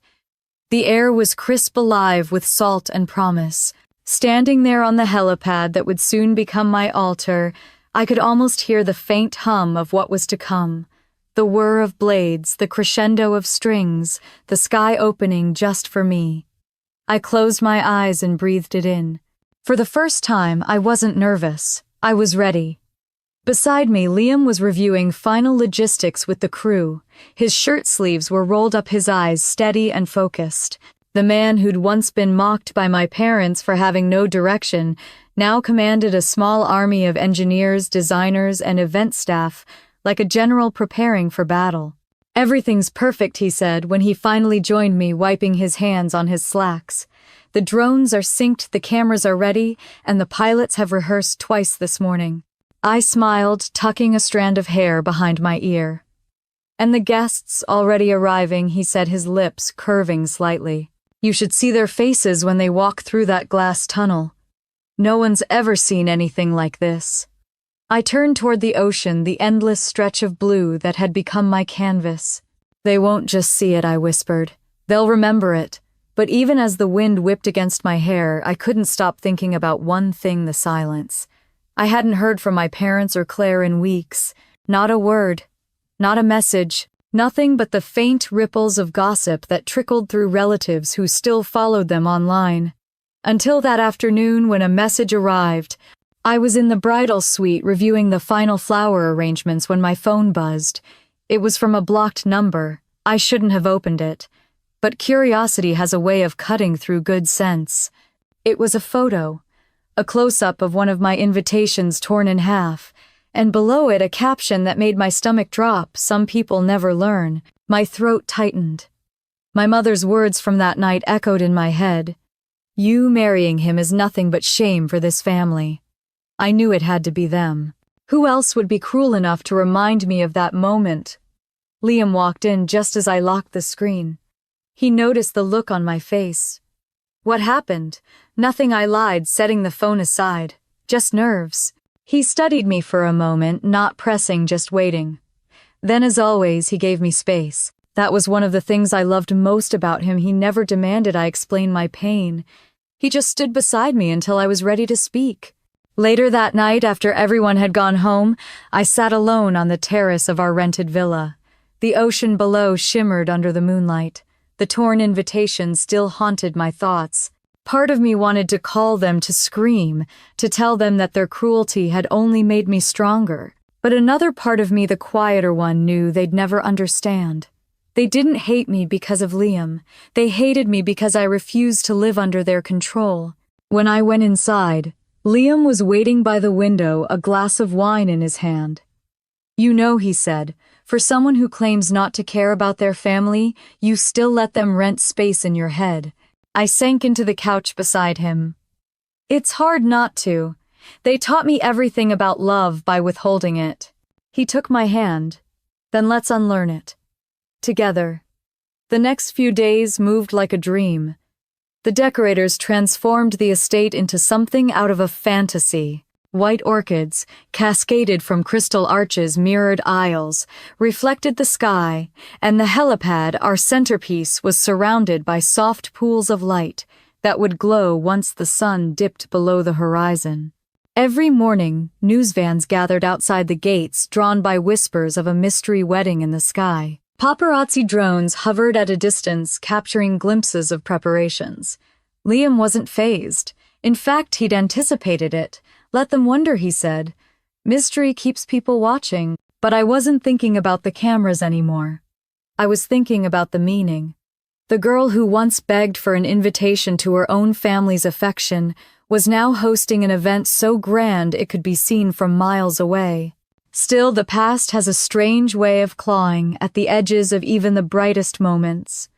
The air was crisp, alive with salt and promise. Standing there on the helipad that would soon become my altar, I could almost hear the faint hum of what was to come. The whir of blades, the crescendo of strings, the sky opening just for me. I closed my eyes and breathed it in. For the first time, I wasn't nervous. I was ready. Beside me, Liam was reviewing final logistics with the crew. His shirt sleeves were rolled up, his eyes steady and focused. The man who'd once been mocked by my parents for having no direction now commanded a small army of engineers, designers, and event staff, like a general preparing for battle. Everything's perfect, he said when he finally joined me, wiping his hands on his slacks. The drones are synced, the cameras are ready, and the pilots have rehearsed twice this morning. I smiled, tucking a strand of hair behind my ear. And the guests already arriving, he said, his lips curving slightly. You should see their faces when they walk through that glass tunnel. No one's ever seen anything like this. I turned toward the ocean, the endless stretch of blue that had become my canvas. They won't just see it, I whispered. They'll remember it. But even as the wind whipped against my hair, I couldn't stop thinking about one thing: the silence. I hadn't heard from my parents or Claire in weeks. Not a word. Not a message. Nothing but the faint ripples of gossip that trickled through relatives who still followed them online. Until that afternoon when a message arrived. I was in the bridal suite reviewing the final flower arrangements when my phone buzzed. It was from a blocked number. I shouldn't have opened it. But curiosity has a way of cutting through good sense. It was a photo. A close-up of one of my invitations torn in half, and below it a caption that made my stomach drop. Some people never learn. My throat tightened. My mother's words from that night echoed in my head. You marrying him is nothing but shame for this family. I knew it had to be them. Who else would be cruel enough to remind me of that moment? Liam walked in just as I locked the screen. He noticed the look on my face. What happened? Nothing, I lied, setting the phone aside. Just nerves. He studied me for a moment, not pressing, just waiting. Then, as always, he gave me space. That was one of the things I loved most about him. He never demanded I explain my pain. He just stood beside me until I was ready to speak. Later that night, after everyone had gone home, I sat alone on the terrace of our rented villa. The ocean below shimmered under the moonlight. The torn invitation still haunted my thoughts. Part of me wanted to call them, to scream, to tell them that their cruelty had only made me stronger. But another part of me, the quieter one, knew they'd never understand. They didn't hate me because of Liam. They hated me because I refused to live under their control. When I went inside, Liam was waiting by the window, a glass of wine in his hand. "You know," he said, "for someone who claims not to care about their family, you still let them rent space in your head." I sank into the couch beside him. "It's hard not to. They taught me everything about love by withholding it." He took my hand. "Then let's unlearn it. Together." The next few days moved like a dream. The decorators transformed the estate into something out of a fantasy. White orchids, cascaded from crystal arches, mirrored aisles, reflected the sky, and the helipad, our centerpiece, was surrounded by soft pools of light that would glow once the sun dipped below the horizon. Every morning, news vans gathered outside the gates, drawn by whispers of a mystery wedding in the sky. Paparazzi drones hovered at a distance, capturing glimpses of preparations. Liam wasn't fazed. In fact, he'd anticipated it. "Let them wonder," he said. "Mystery keeps people watching." But I wasn't thinking about the cameras anymore. I was thinking about the meaning. The girl who once begged for an invitation to her own family's affection was now hosting an event so grand it could be seen from miles away. Still, the past has a strange way of clawing at the edges of even the brightest moments.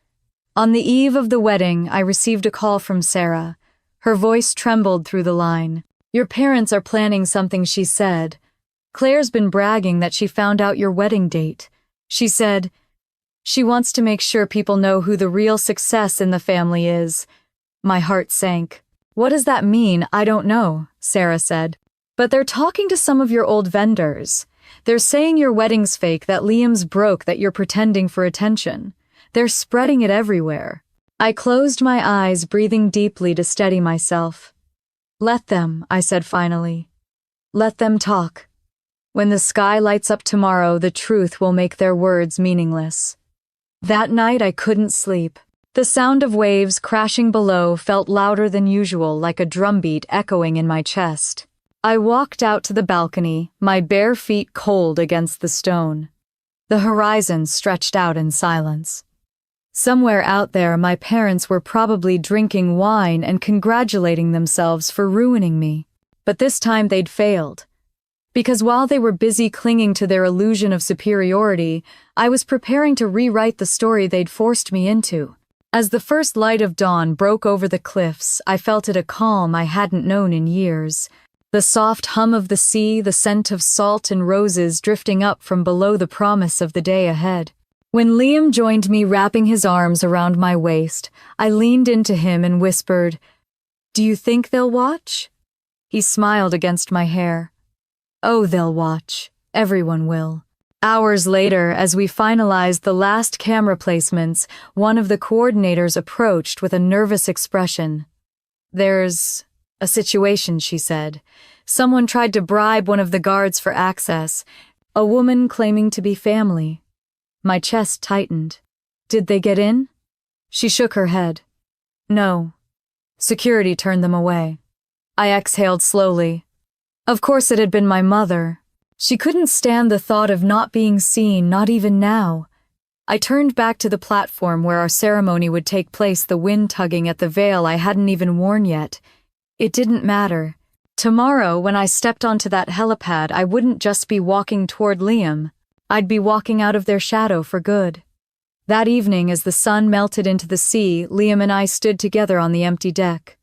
On the eve of the wedding, I received a call from Sarah. Her voice trembled through the line. "Your parents are planning something," she said. "Claire's been bragging that she found out your wedding date. She said she wants to make sure people know who the real success in the family is." My heart sank. "What does that mean?" "I don't know," Sarah said. "But they're talking to some of your old vendors. They're saying your wedding's fake, that Liam's broke, that you're pretending for attention. They're spreading it everywhere." I closed my eyes, breathing deeply to steady myself. "Let them," I said finally. "Let them talk. When the sky lights up tomorrow, the truth will make their words meaningless." That night I couldn't sleep. The sound of waves crashing below felt louder than usual, like a drumbeat echoing in my chest. I walked out to the balcony, my bare feet cold against the stone. The horizon stretched out in silence. Somewhere out there, my parents were probably drinking wine and congratulating themselves for ruining me. But this time they'd failed. Because while they were busy clinging to their illusion of superiority, I was preparing to rewrite the story they'd forced me into. As the first light of dawn broke over the cliffs, I felt it, a calm I hadn't known in years. The soft hum of the sea, the scent of salt and roses drifting up from below, the promise of the day ahead. When Liam joined me, wrapping his arms around my waist, I leaned into him and whispered, "Do you think they'll watch?" He smiled against my hair. "Oh, they'll watch. Everyone will." Hours later, as we finalized the last camera placements, one of the coordinators approached with a nervous expression. "There's a situation," she said. "Someone tried to bribe one of the guards for access. A woman claiming to be family." My chest tightened. "Did they get in?" She shook her head. "No. Security turned them away." I exhaled slowly. Of course it had been my mother. She couldn't stand the thought of not being seen, not even now. I turned back to the platform where our ceremony would take place, the wind tugging at the veil I hadn't even worn yet. It didn't matter. Tomorrow, when I stepped onto that helipad, I wouldn't just be walking toward Liam. I'd be walking out of their shadow for good. That evening, as the sun melted into the sea, Liam and I stood together on the empty deck.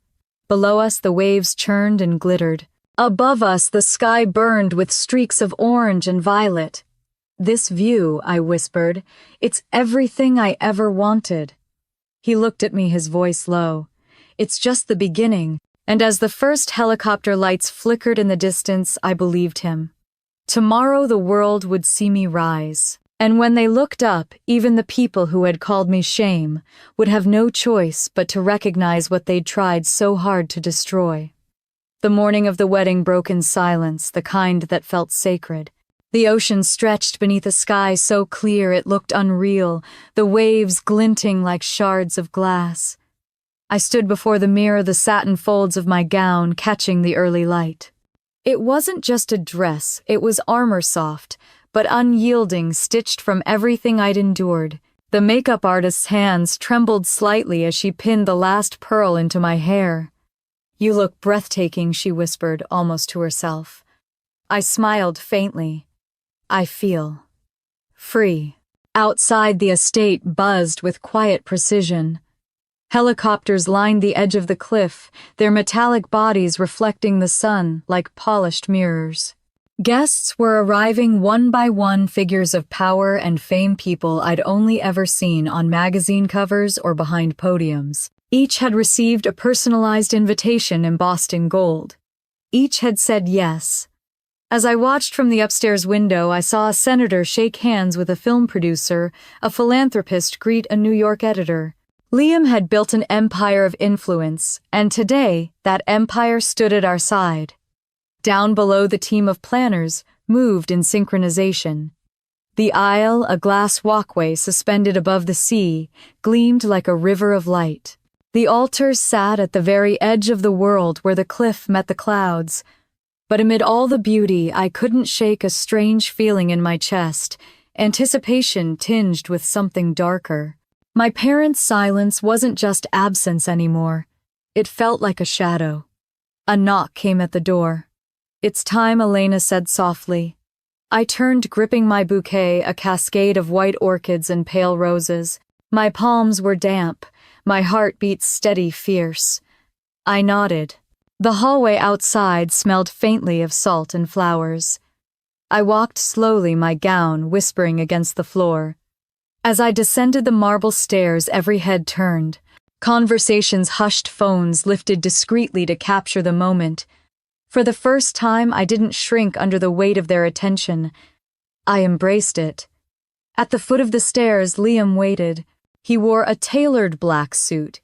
Below us, the waves churned and glittered. Above us, the sky burned with streaks of orange and violet. "This view," I whispered, "it's everything I ever wanted." He looked at me, his voice low. "It's just the beginning." And as the first helicopter lights flickered in the distance, I believed him. Tomorrow the world would see me rise. And when they looked up, even the people who had called me shame would have no choice but to recognize what they'd tried so hard to destroy. The morning of the wedding broke in silence, the kind that felt sacred. The ocean stretched beneath a sky so clear it looked unreal, the waves glinting like shards of glass. I stood before the mirror, the satin folds of my gown catching the early light. It wasn't just a dress, it was armor soft, but unyielding, stitched from everything I'd endured. The makeup artist's hands trembled slightly as she pinned the last pearl into my hair. "You look breathtaking," she whispered, almost to herself. I smiled faintly. I feel free. Outside, the estate buzzed with quiet precision. Helicopters lined the edge of the cliff, their metallic bodies reflecting the sun like polished mirrors. Guests were arriving one by one, figures of power and fame, people I'd only ever seen on magazine covers or behind podiums. Each had received a personalized invitation embossed in gold. Each had said yes. As I watched from the upstairs window, I saw a senator shake hands with a film producer, a philanthropist greet a New York editor. Liam had built an empire of influence, and today that empire stood at our side. Down below, the team of planners moved in synchronization. The aisle, a glass walkway suspended above the sea, gleamed like a river of light. The altar sat at the very edge of the world where the cliff met the clouds. But amid all the beauty, I couldn't shake a strange feeling in my chest, anticipation tinged with something darker. My parents' silence wasn't just absence anymore. It felt like a shadow. A knock came at the door. "It's time," Elena said softly. I turned, gripping my bouquet, a cascade of white orchids and pale roses. My palms were damp, my heart beat steady, fierce. I nodded. The hallway outside smelled faintly of salt and flowers. I walked slowly, my gown whispering against the floor. As I descended the marble stairs, every head turned. Conversations hushed, phones lifted discreetly to capture the moment. For the first time, I didn't shrink under the weight of their attention. I embraced it. At the foot of the stairs, Liam waited. He wore a tailored black suit,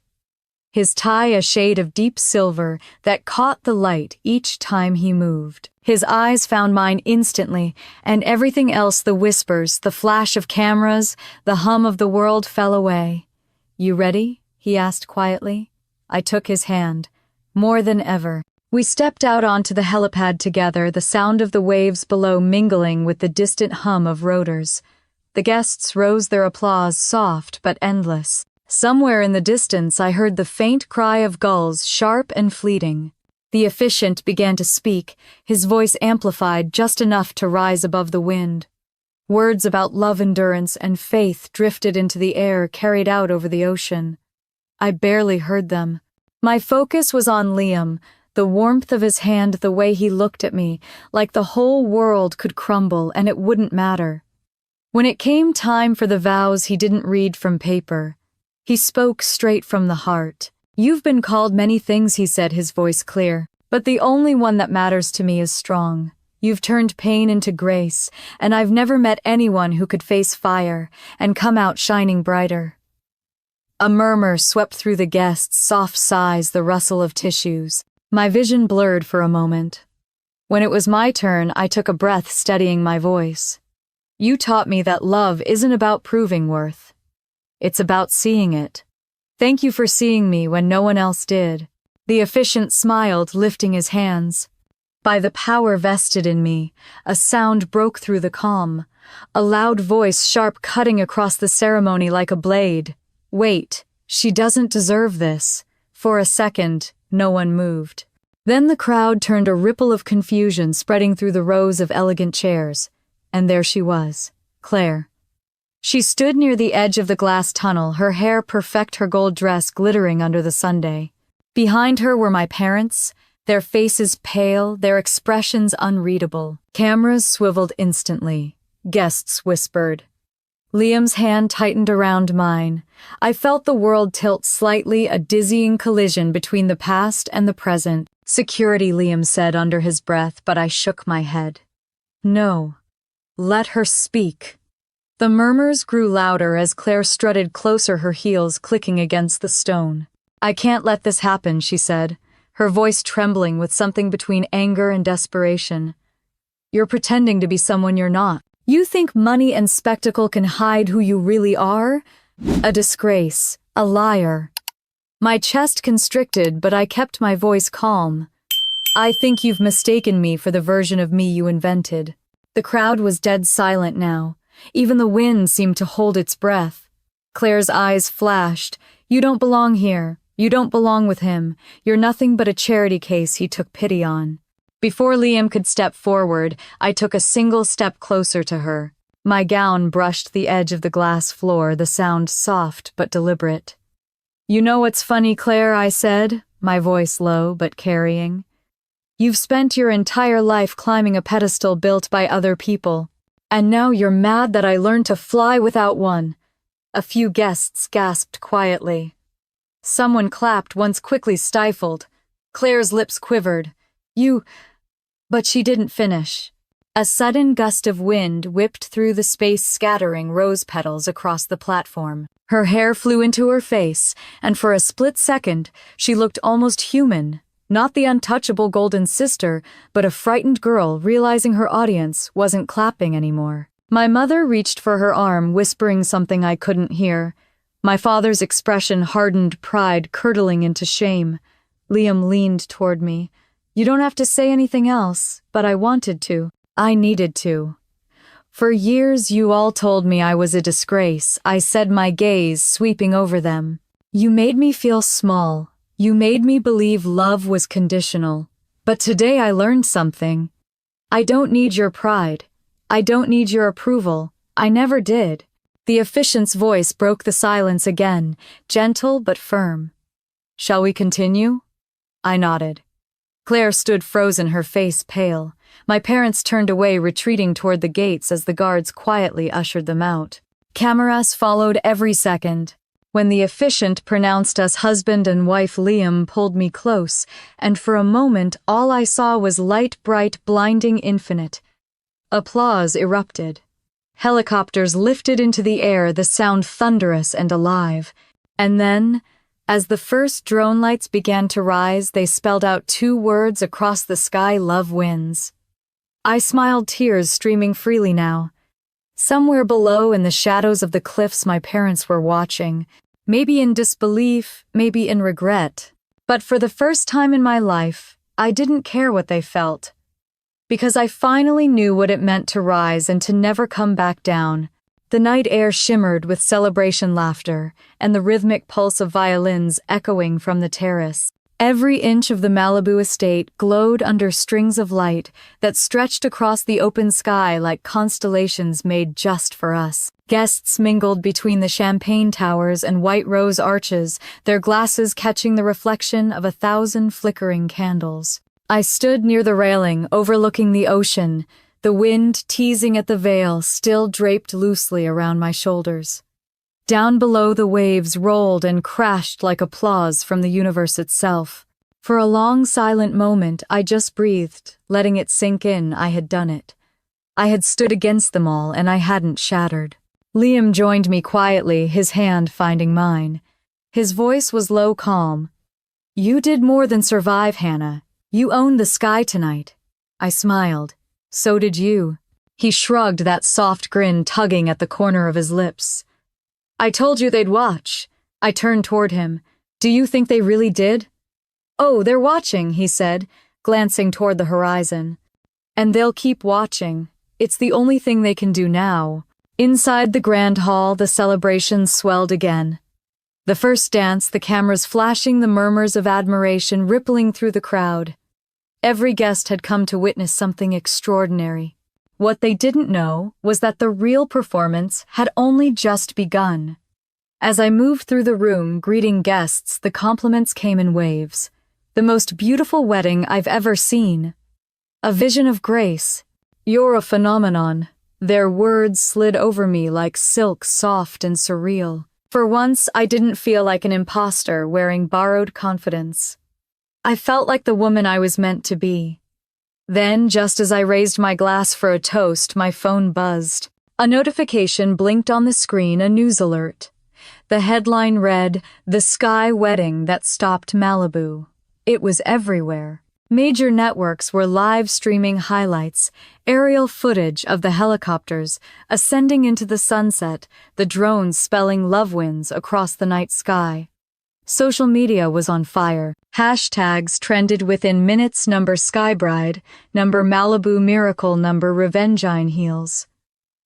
his tie a shade of deep silver that caught the light each time he moved. His eyes found mine instantly, and everything else, the whispers, the flash of cameras, the hum of the world, fell away. "You ready?" he asked quietly. I took his hand. More than ever. We stepped out onto the helipad together, the sound of the waves below mingling with the distant hum of rotors. The guests rose, their applause soft but endless. Somewhere in the distance, I heard the faint cry of gulls, sharp and fleeting. The officiant began to speak, his voice amplified just enough to rise above the wind. Words about love, endurance, and faith drifted into the air, carried out over the ocean. I barely heard them. My focus was on Liam, the warmth of his hand, the way he looked at me, like the whole world could crumble and it wouldn't matter. When it came time for the vows, he didn't read from paper. He spoke straight from the heart. "You've been called many things," he said, his voice clear, "but the only one that matters to me is strong. You've turned pain into grace, and I've never met anyone who could face fire and come out shining brighter." A murmur swept through the guests, soft sighs, the rustle of tissues. My vision blurred for a moment. When it was my turn, I took a breath, steadying my voice. "You taught me that love isn't about proving worth. It's about seeing it. Thank you for seeing me when no one else did." The officiant smiled, lifting his hands. By the power vested in me, a sound broke through the calm, a loud voice, sharp, cutting across the ceremony like a blade. "Wait, she doesn't deserve this." For a second, no one moved. Then the crowd turned, a ripple of confusion spreading through the rows of elegant chairs. And there she was, Claire. She stood near the edge of the glass tunnel, her hair perfect, her gold dress glittering under the sunday. Behind her were my parents, their faces pale, their expressions unreadable. Cameras swiveled instantly. Guests whispered. Liam's hand tightened around mine. I felt the world tilt slightly, a dizzying collision between the past and the present. "Security," Liam said under his breath, but I shook my head. "No. Let her speak." The murmurs grew louder as Claire strutted closer, her heels clicking against the stone. "I can't let this happen," she said, her voice trembling with something between anger and desperation. "You're pretending to be someone you're not. You think money and spectacle can hide who you really are? A disgrace, a liar." My chest constricted, but I kept my voice calm. "I think you've mistaken me for the version of me you invented." The crowd was dead silent now. Even the wind seemed to hold its breath. Claire's eyes flashed. "You don't belong here. You don't belong with him. You're nothing but a charity case he took pity on." Before Liam could step forward, I took a single step closer to her. My gown brushed the edge of the glass floor, the sound soft but deliberate. "You know what's funny, Claire?" I said, my voice low but carrying. "You've spent your entire life climbing a pedestal built by other people, and now you're mad that I learned to fly without one." A few guests gasped quietly. Someone clapped, once quickly stifled. Claire's lips quivered. "You—" But she didn't finish. A sudden gust of wind whipped through the space, scattering rose petals across the platform. Her hair flew into her face, and for a split second, she looked almost human. Not the untouchable golden sister, but a frightened girl realizing her audience wasn't clapping anymore. My mother reached for her arm, whispering something I couldn't hear. My father's expression hardened, pride curdling into shame. Liam leaned toward me. "You don't have to say anything else, but I wanted to. I needed to. For years you all told me I was a disgrace," I said, my gaze sweeping over them. "You made me feel small. You made me believe love was conditional. But today I learned something. I don't need your pride. I don't need your approval. I never did." The officiant's voice broke the silence again, gentle but firm. "Shall we continue?" I nodded. Claire stood frozen, her face pale. My parents turned away, retreating toward the gates as the guards quietly ushered them out. Cameras followed every second. When the officiant pronounced us husband and wife, Liam pulled me close, and for a moment all I saw was light, bright, blinding, infinite. Applause erupted. Helicopters lifted into the air, the sound thunderous and alive. And then, as the first drone lights began to rise, they spelled out 2 words across the sky: "Love wins." I smiled, tears streaming freely now. Somewhere below, in the shadows of the cliffs, my parents were watching, maybe in disbelief, maybe in regret. But for the first time in my life, I didn't care what they felt, because I finally knew what it meant to rise and to never come back down. The night air shimmered with celebration laughter, and the rhythmic pulse of violins echoing from the terrace. Every inch of the Malibu estate glowed under strings of light that stretched across the open sky like constellations made just for us. Guests mingled between the champagne towers and white rose arches, their glasses catching the reflection of 1,000 flickering candles. I stood near the railing, overlooking the ocean, the wind teasing at the veil still draped loosely around my shoulders. Down below, the waves rolled and crashed like applause from the universe itself. For a long, silent moment, I just breathed, letting it sink in. I had done it. I had stood against them all, and I hadn't shattered. Liam joined me quietly, his hand finding mine. His voice was low, calm. "You did more than survive, Hannah. You owned the sky tonight." I smiled. "So did you." He shrugged, that soft grin tugging at the corner of his lips. "I told you they'd watch." I turned toward him. "Do you think they really did?" "Oh, they're watching," he said, glancing toward the horizon. "And they'll keep watching. It's the only thing they can do now." Inside the grand hall, the celebration swelled again. The first dance, the cameras flashing, the murmurs of admiration rippling through the crowd. Every guest had come to witness something extraordinary. What they didn't know was that the real performance had only just begun. As I moved through the room, greeting guests, the compliments came in waves. "The most beautiful wedding I've ever seen. A vision of grace. You're a phenomenon." Their words slid over me like silk, soft and surreal. For once, I didn't feel like an imposter wearing borrowed confidence. I felt like the woman I was meant to be. Then, just as I raised my glass for a toast, my phone buzzed. A notification blinked on the screen, a news alert. The headline read, "The Sky Wedding That Stopped Malibu." It was everywhere. Major networks were live streaming highlights, aerial footage of the helicopters ascending into the sunset, the drones spelling love winds across the night sky. Social media was on fire. Hashtags trended within minutes: number Skybride, number Malibu Miracle, number Revengine Heels.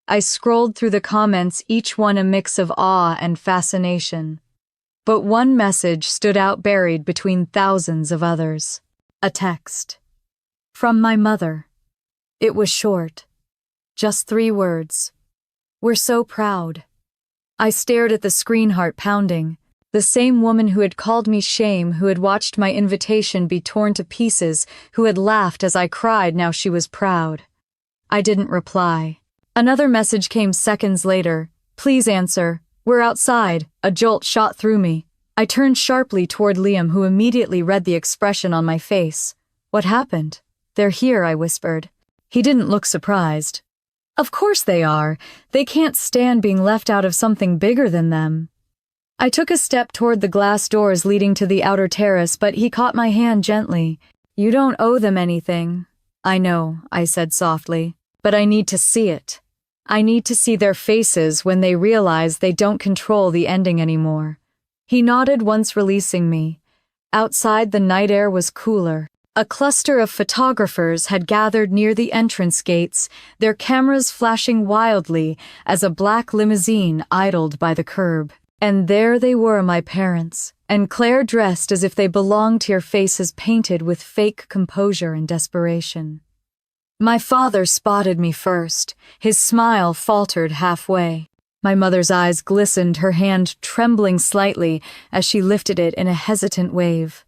I scrolled through the comments, each one a mix of awe and fascination. But one message stood out, buried between thousands of others. A text. From my mother. It was short. Just 3 words. "We're so proud." I stared at the screen, heart pounding. The same woman who had called me shame, who had watched my invitation be torn to pieces, who had laughed as I cried, now she was proud. I didn't reply. Another message came seconds later. "Please answer. We're outside." A jolt shot through me. I turned sharply toward Liam, who immediately read the expression on my face. "What happened?" "They're here," I whispered. He didn't look surprised. "Of course they are. They can't stand being left out of something bigger than them." I took a step toward the glass doors leading to the outer terrace, but he caught my hand gently. "You don't owe them anything." "I know," I said softly, "but I need to see it. I need to see their faces when they realize they don't control the ending anymore." He nodded, once releasing me. Outside, the night air was cooler. A cluster of photographers had gathered near the entrance gates, their cameras flashing wildly as a black limousine idled by the curb. And there they were, my parents, and Claire, dressed as if they belonged here, faces painted with fake composure and desperation. My father spotted me first. His smile faltered halfway. My mother's eyes glistened, her hand trembling slightly as she lifted it in a hesitant wave.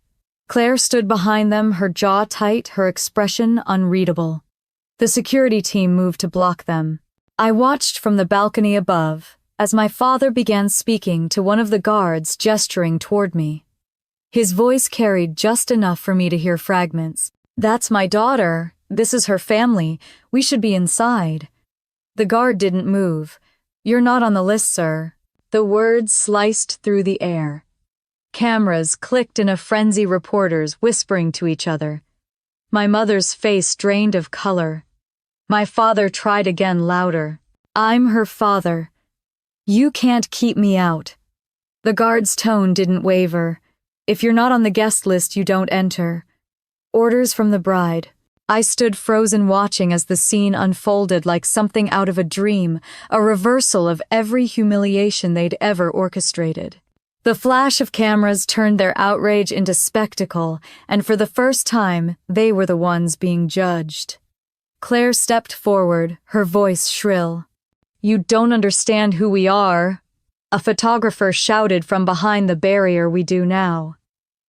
Claire stood behind them, her jaw tight, her expression unreadable. The security team moved to block them. I watched from the balcony above as my father began speaking to one of the guards, gesturing toward me. His voice carried just enough for me to hear fragments. "That's my daughter. This is her family. We should be inside." The guard didn't move. "You're not on the list, sir." The words sliced through the air. Cameras clicked in a frenzy, reporters whispering to each other. My mother's face drained of color. My father tried again, louder. "I'm her father. You can't keep me out." The guard's tone didn't waver. "If you're not on the guest list, you don't enter." Orders from the bride. I stood frozen, watching as the scene unfolded like something out of a dream, a reversal of every humiliation they'd ever orchestrated. The flash of cameras turned their outrage into spectacle, and for the first time, they were the ones being judged. Claire stepped forward, her voice shrill. "You don't understand who we are." A photographer shouted from behind the barrier. "We do now."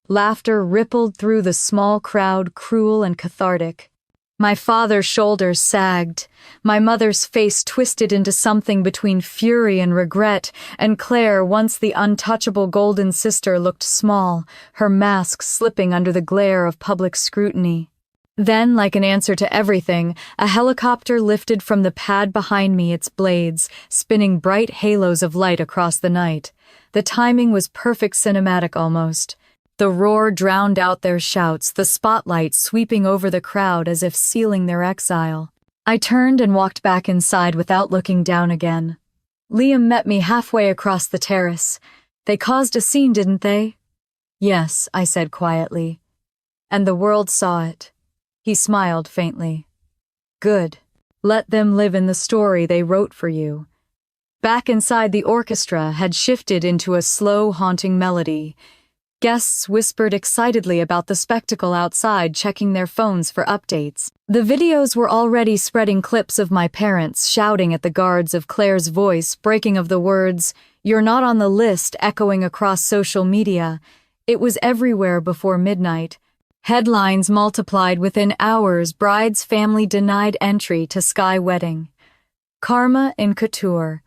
Laughter rippled through the small crowd, cruel and cathartic. My father's shoulders sagged. My mother's face twisted into something between fury and regret, and Claire, once the untouchable golden sister, looked small, her mask slipping under the glare of public scrutiny. Then, like an answer to everything, a helicopter lifted from the pad behind me, its blades spinning bright halos of light across the night. The timing was perfect, cinematic almost. The roar drowned out their shouts, the spotlight sweeping over the crowd as if sealing their exile. I turned and walked back inside without looking down again. Liam met me halfway across the terrace. "They caused a scene, didn't they?" "Yes," I said quietly. "And the world saw it." He smiled faintly. "Good. Let them live in the story they wrote for you." Back inside, the orchestra had shifted into a slow, haunting melody. Guests whispered excitedly about the spectacle outside, checking their phones for updates. The videos were already spreading clips of my parents shouting at the guards, of Claire's voice breaking, of the words, "You're not on the list," echoing across social media. It was everywhere before midnight. Headlines multiplied within hours. Bride's family denied entry to Sky Wedding. Karma in couture.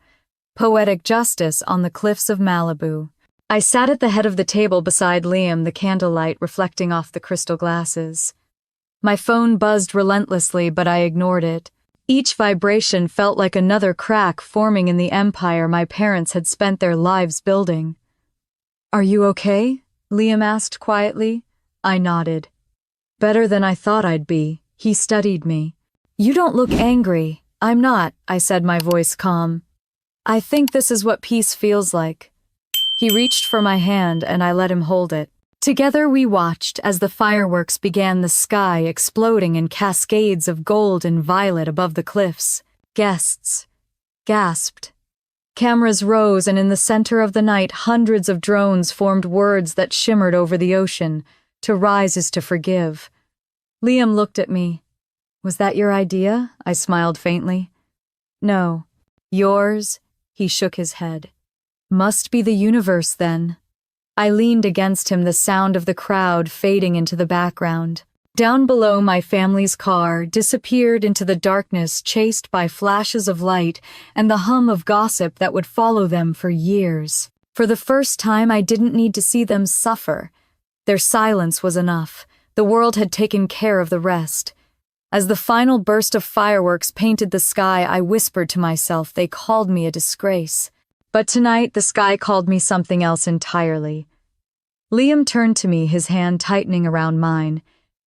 Poetic justice on the cliffs of Malibu. I sat at the head of the table beside Liam, the candlelight reflecting off the crystal glasses. My phone buzzed relentlessly, but I ignored it. Each vibration felt like another crack forming in the empire my parents had spent their lives building. "Are you okay?" Liam asked quietly. I nodded. "Better than I thought I'd be." He studied me. "You don't look angry." "I'm not," I said, my voice calm. "I think this is what peace feels like." He reached for my hand and I let him hold it. Together we watched as the fireworks began, the sky exploding in cascades of gold and violet above the cliffs. Guests gasped. Cameras rose, and in the center of the night hundreds of drones formed words that shimmered over the ocean. "To rise is to forgive." Liam looked at me. "Was that your idea?" I smiled faintly. "No. Yours?" He shook his head. "Must be the universe, then." I leaned against him, the sound of the crowd fading into the background. Down below, my family's car disappeared into the darkness, chased by flashes of light and the hum of gossip that would follow them for years. For the first time, I didn't need to see them suffer. Their silence was enough. The world had taken care of the rest. As the final burst of fireworks painted the sky, I whispered to myself, they called me a disgrace. But tonight, the sky called me something else entirely. Liam turned to me, his hand tightening around mine.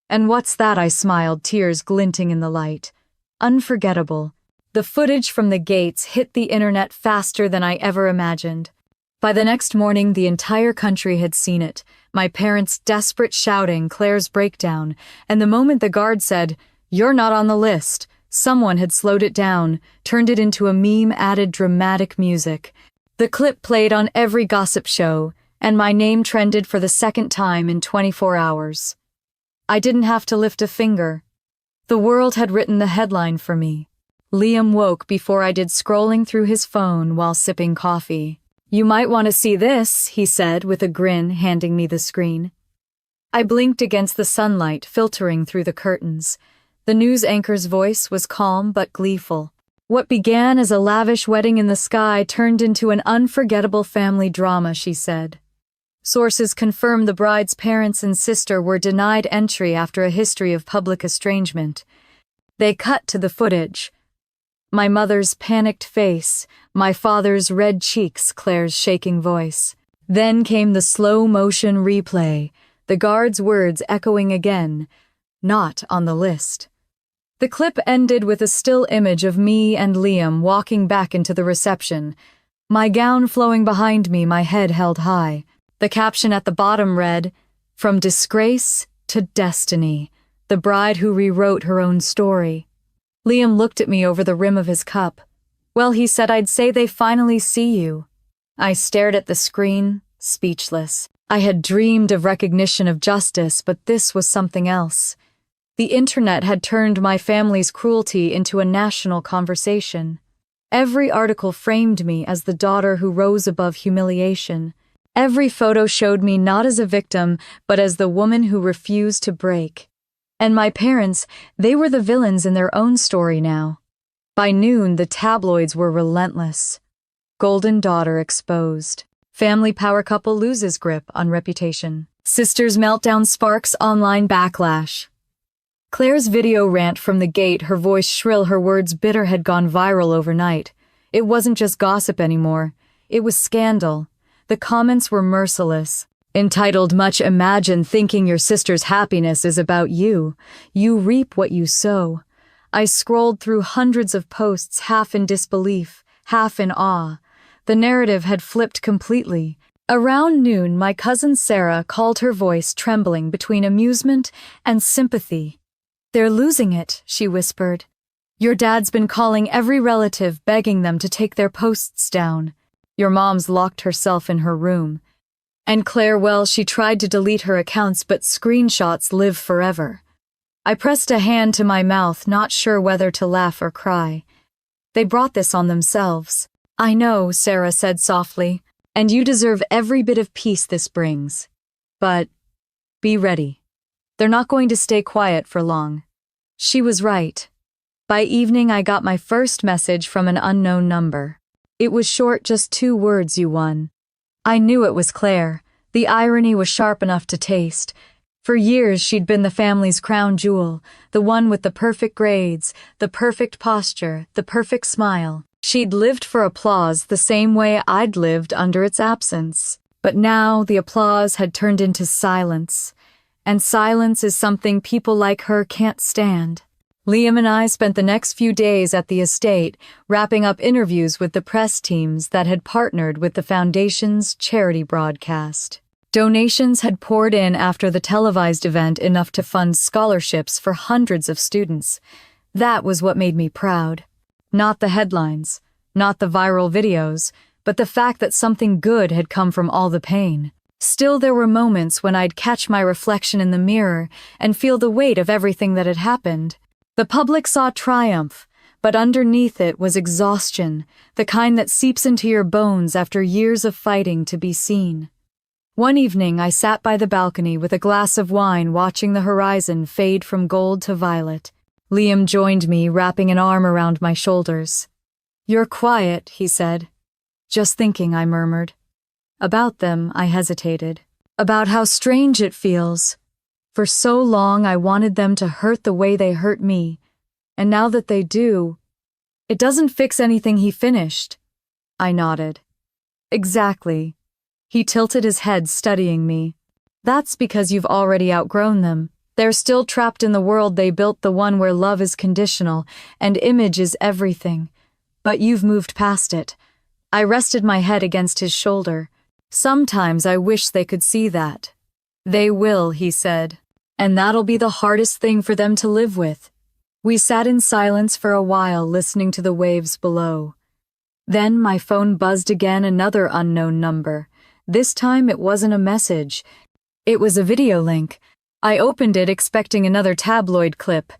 "And what's that?" I smiled, tears glinting in the light. "Unforgettable." The footage from the gates hit the internet faster than I ever imagined. By the next morning, the entire country had seen it. My parents' desperate shouting, Claire's breakdown, and the moment the guard said, "You're not on the list," someone had slowed it down, turned it into a meme, added dramatic music. The clip played on every gossip show, and my name trended for the second time in 24 hours. I didn't have to lift a finger. The world had written the headline for me. Liam woke before I did, scrolling through his phone while sipping coffee. "You might want to see this," he said with a grin, handing me the screen. I blinked against the sunlight filtering through the curtains. The news anchor's voice was calm but gleeful. "What began as a lavish wedding in the sky turned into an unforgettable family drama," she said. Sources confirm the bride's parents and sister were denied entry after a history of public estrangement. They cut to the footage. My mother's panicked face, my father's red cheeks, Claire's shaking voice. Then came the slow-motion replay, the guard's words echoing again, "Not on the list." The clip ended with a still image of me and Liam walking back into the reception, my gown flowing behind me, my head held high. The caption at the bottom read, "From disgrace to destiny, the bride who rewrote her own story." Liam looked at me over the rim of his cup. "Well," he said, "I'd say they finally see you." I stared at the screen, speechless. I had dreamed of recognition, of justice, but this was something else. The internet had turned my family's cruelty into a national conversation. Every article framed me as the daughter who rose above humiliation. Every photo showed me not as a victim, but as the woman who refused to break. And my parents, they were the villains in their own story now. By noon, the tabloids were relentless. Golden daughter exposed. Family power couple loses grip on reputation. Sisters meltdown sparks online backlash. Claire's video rant from the gate, her voice shrill, her words bitter, had gone viral overnight. It wasn't just gossip anymore. It was scandal. The comments were merciless. Entitled, "Much imagine thinking your sister's happiness is about you. You reap what you sow." I scrolled through hundreds of posts, half in disbelief, half in awe. The narrative had flipped completely. Around noon, my cousin Sarah called, her voice trembling between amusement and sympathy. "They're losing it," she whispered. "Your dad's been calling every relative, begging them to take their posts down. Your mom's locked herself in her room. And Claire, well, she tried to delete her accounts, but screenshots live forever." I pressed a hand to my mouth, not sure whether to laugh or cry. They brought this on themselves. "I know," Sarah said softly, "and you deserve every bit of peace this brings. But be ready. They're not going to stay quiet for long." She was right. By evening, I got my first message from an unknown number. It was short, just 2 words: "You won." I knew it was Claire. The irony was sharp enough to taste. For years, she'd been the family's crown jewel, the one with the perfect grades, the perfect posture, the perfect smile. She'd lived for applause the same way I'd lived under its absence. But now the applause had turned into silence, and silence is something people like her can't stand. Liam and I spent the next few days at the estate, wrapping up interviews with the press teams that had partnered with the Foundation's charity broadcast. Donations had poured in after the televised event, enough to fund scholarships for hundreds of students. That was what made me proud. Not the headlines, not the viral videos, but the fact that something good had come from all the pain. Still, there were moments when I'd catch my reflection in the mirror and feel the weight of everything that had happened. The public saw triumph, but underneath it was exhaustion, the kind that seeps into your bones after years of fighting to be seen. One evening, I sat by the balcony with a glass of wine, watching the horizon fade from gold to violet. Liam joined me, wrapping an arm around my shoulders. "You're quiet," he said. "Just thinking," I murmured. About them, I hesitated. About how strange it feels. For so long, I wanted them to hurt the way they hurt me, and now that they do, it doesn't fix anything. He finished. I nodded. Exactly. He tilted his head, studying me. That's because you've already outgrown them. They're still trapped in the world they built, the one where love is conditional and image is everything. But you've moved past it. I rested my head against his shoulder. Sometimes I wish they could see that. They will, he said. And that'll be the hardest thing for them to live with. We sat in silence for a while, listening to the waves below. Then my phone buzzed again, another unknown number. This time it wasn't a message. It was a video link. I opened it, expecting another tabloid clip,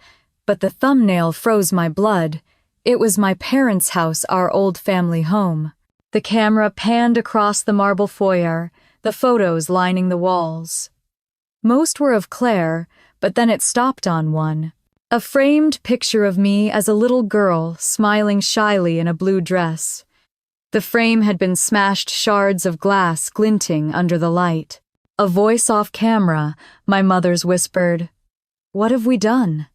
but the thumbnail froze my blood. It was my parents' house, our old family home. The camera panned across the marble foyer, the photos lining the walls. Most were of Claire, but then it stopped on one. A framed picture of me as a little girl, smiling shyly in a blue dress. The frame had been smashed, shards of glass glinting under the light. A voice off camera, my mother's, whispered, "What have we done?"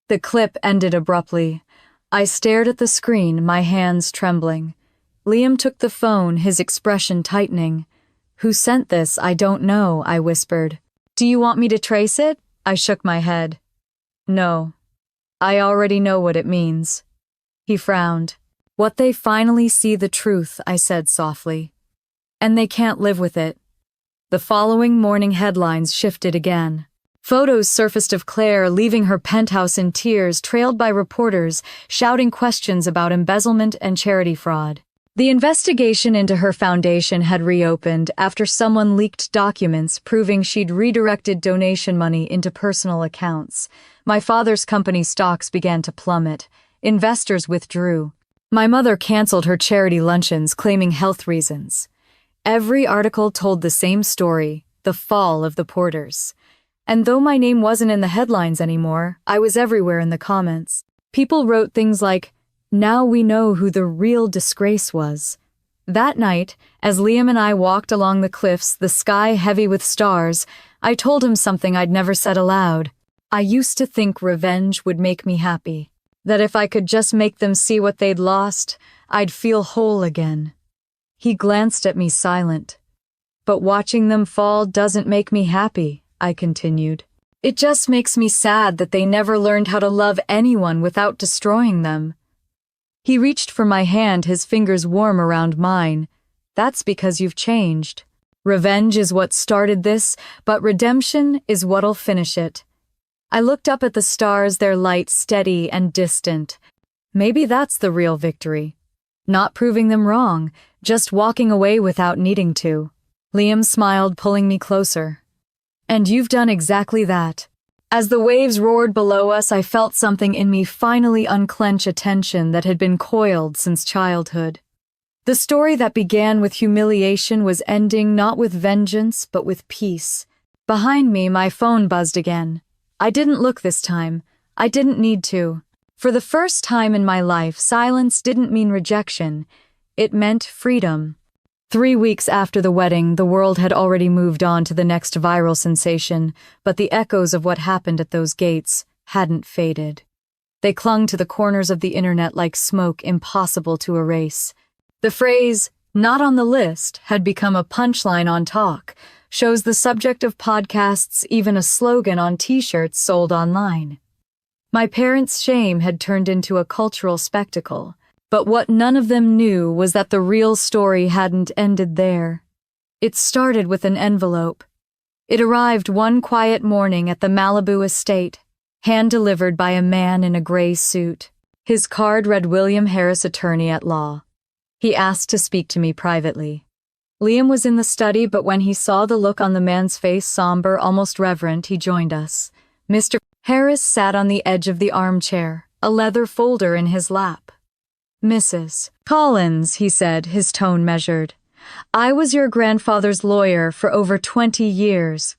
The clip ended abruptly. I stared at the screen, my hands trembling. Liam took the phone, his expression tightening. "Who sent this? I don't know," I whispered. "Do you want me to trace it?" I shook my head. "No. I already know what it means." He frowned. "What they finally see the truth," I said softly. "And they can't live with it." The following morning headlines shifted again. Photos surfaced of Claire leaving her penthouse in tears, trailed by reporters shouting questions about embezzlement and charity fraud. The investigation into her foundation had reopened after someone leaked documents proving she'd redirected donation money into personal accounts. My father's company stocks began to plummet. Investors withdrew. My mother canceled her charity luncheons, claiming health reasons. Every article told the same story, the fall of the Porters. And though my name wasn't in the headlines anymore, I was everywhere in the comments. People wrote things like, "Now we know who the real disgrace was." That night, as Liam and I walked along the cliffs, the sky heavy with stars, I told him something I'd never said aloud. I used to think revenge would make me happy. That if I could just make them see what they'd lost, I'd feel whole again. He glanced at me, silent. "But watching them fall doesn't make me happy," I continued. "It just makes me sad that they never learned how to love anyone without destroying them." He reached for my hand, his fingers warm around mine. "That's because you've changed. Revenge is what started this, but redemption is what'll finish it." I looked up at the stars, their light steady and distant. Maybe that's the real victory. Not proving them wrong, just walking away without needing to. Liam smiled, pulling me closer. "And you've done exactly that." As the waves roared below us, I felt something in me finally unclench a tension that had been coiled since childhood. The story that began with humiliation was ending not with vengeance, but with peace. Behind me, my phone buzzed again. I didn't look this time. I didn't need to. For the first time in my life, silence didn't mean rejection. It meant freedom. 3 weeks after the wedding, the world had already moved on to the next viral sensation, but the echoes of what happened at those gates hadn't faded. They clung to the corners of the internet like smoke impossible to erase. The phrase, "not on the list," had become a punchline on talk, shows the subject of podcasts, even a slogan on t-shirts sold online. My parents' shame had turned into a cultural spectacle, but what none of them knew was that the real story hadn't ended there. It started with an envelope. It arrived one quiet morning at the Malibu estate, hand-delivered by a man in a gray suit. His card read William Harris, attorney at law. He asked to speak to me privately. Liam was in the study, but when he saw the look on the man's face, somber, almost reverent, he joined us. Mr. Harris sat on the edge of the armchair, a leather folder in his lap. "Mrs. Collins," he said, his tone measured, "I was your grandfather's lawyer for over 20 years.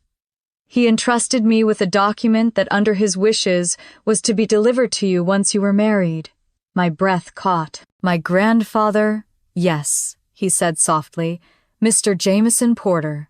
He entrusted me with a document that, under his wishes, was to be delivered to you once you were married." My breath caught. "My grandfather?" "Yes," he said softly, "Mr. Jameson Porter."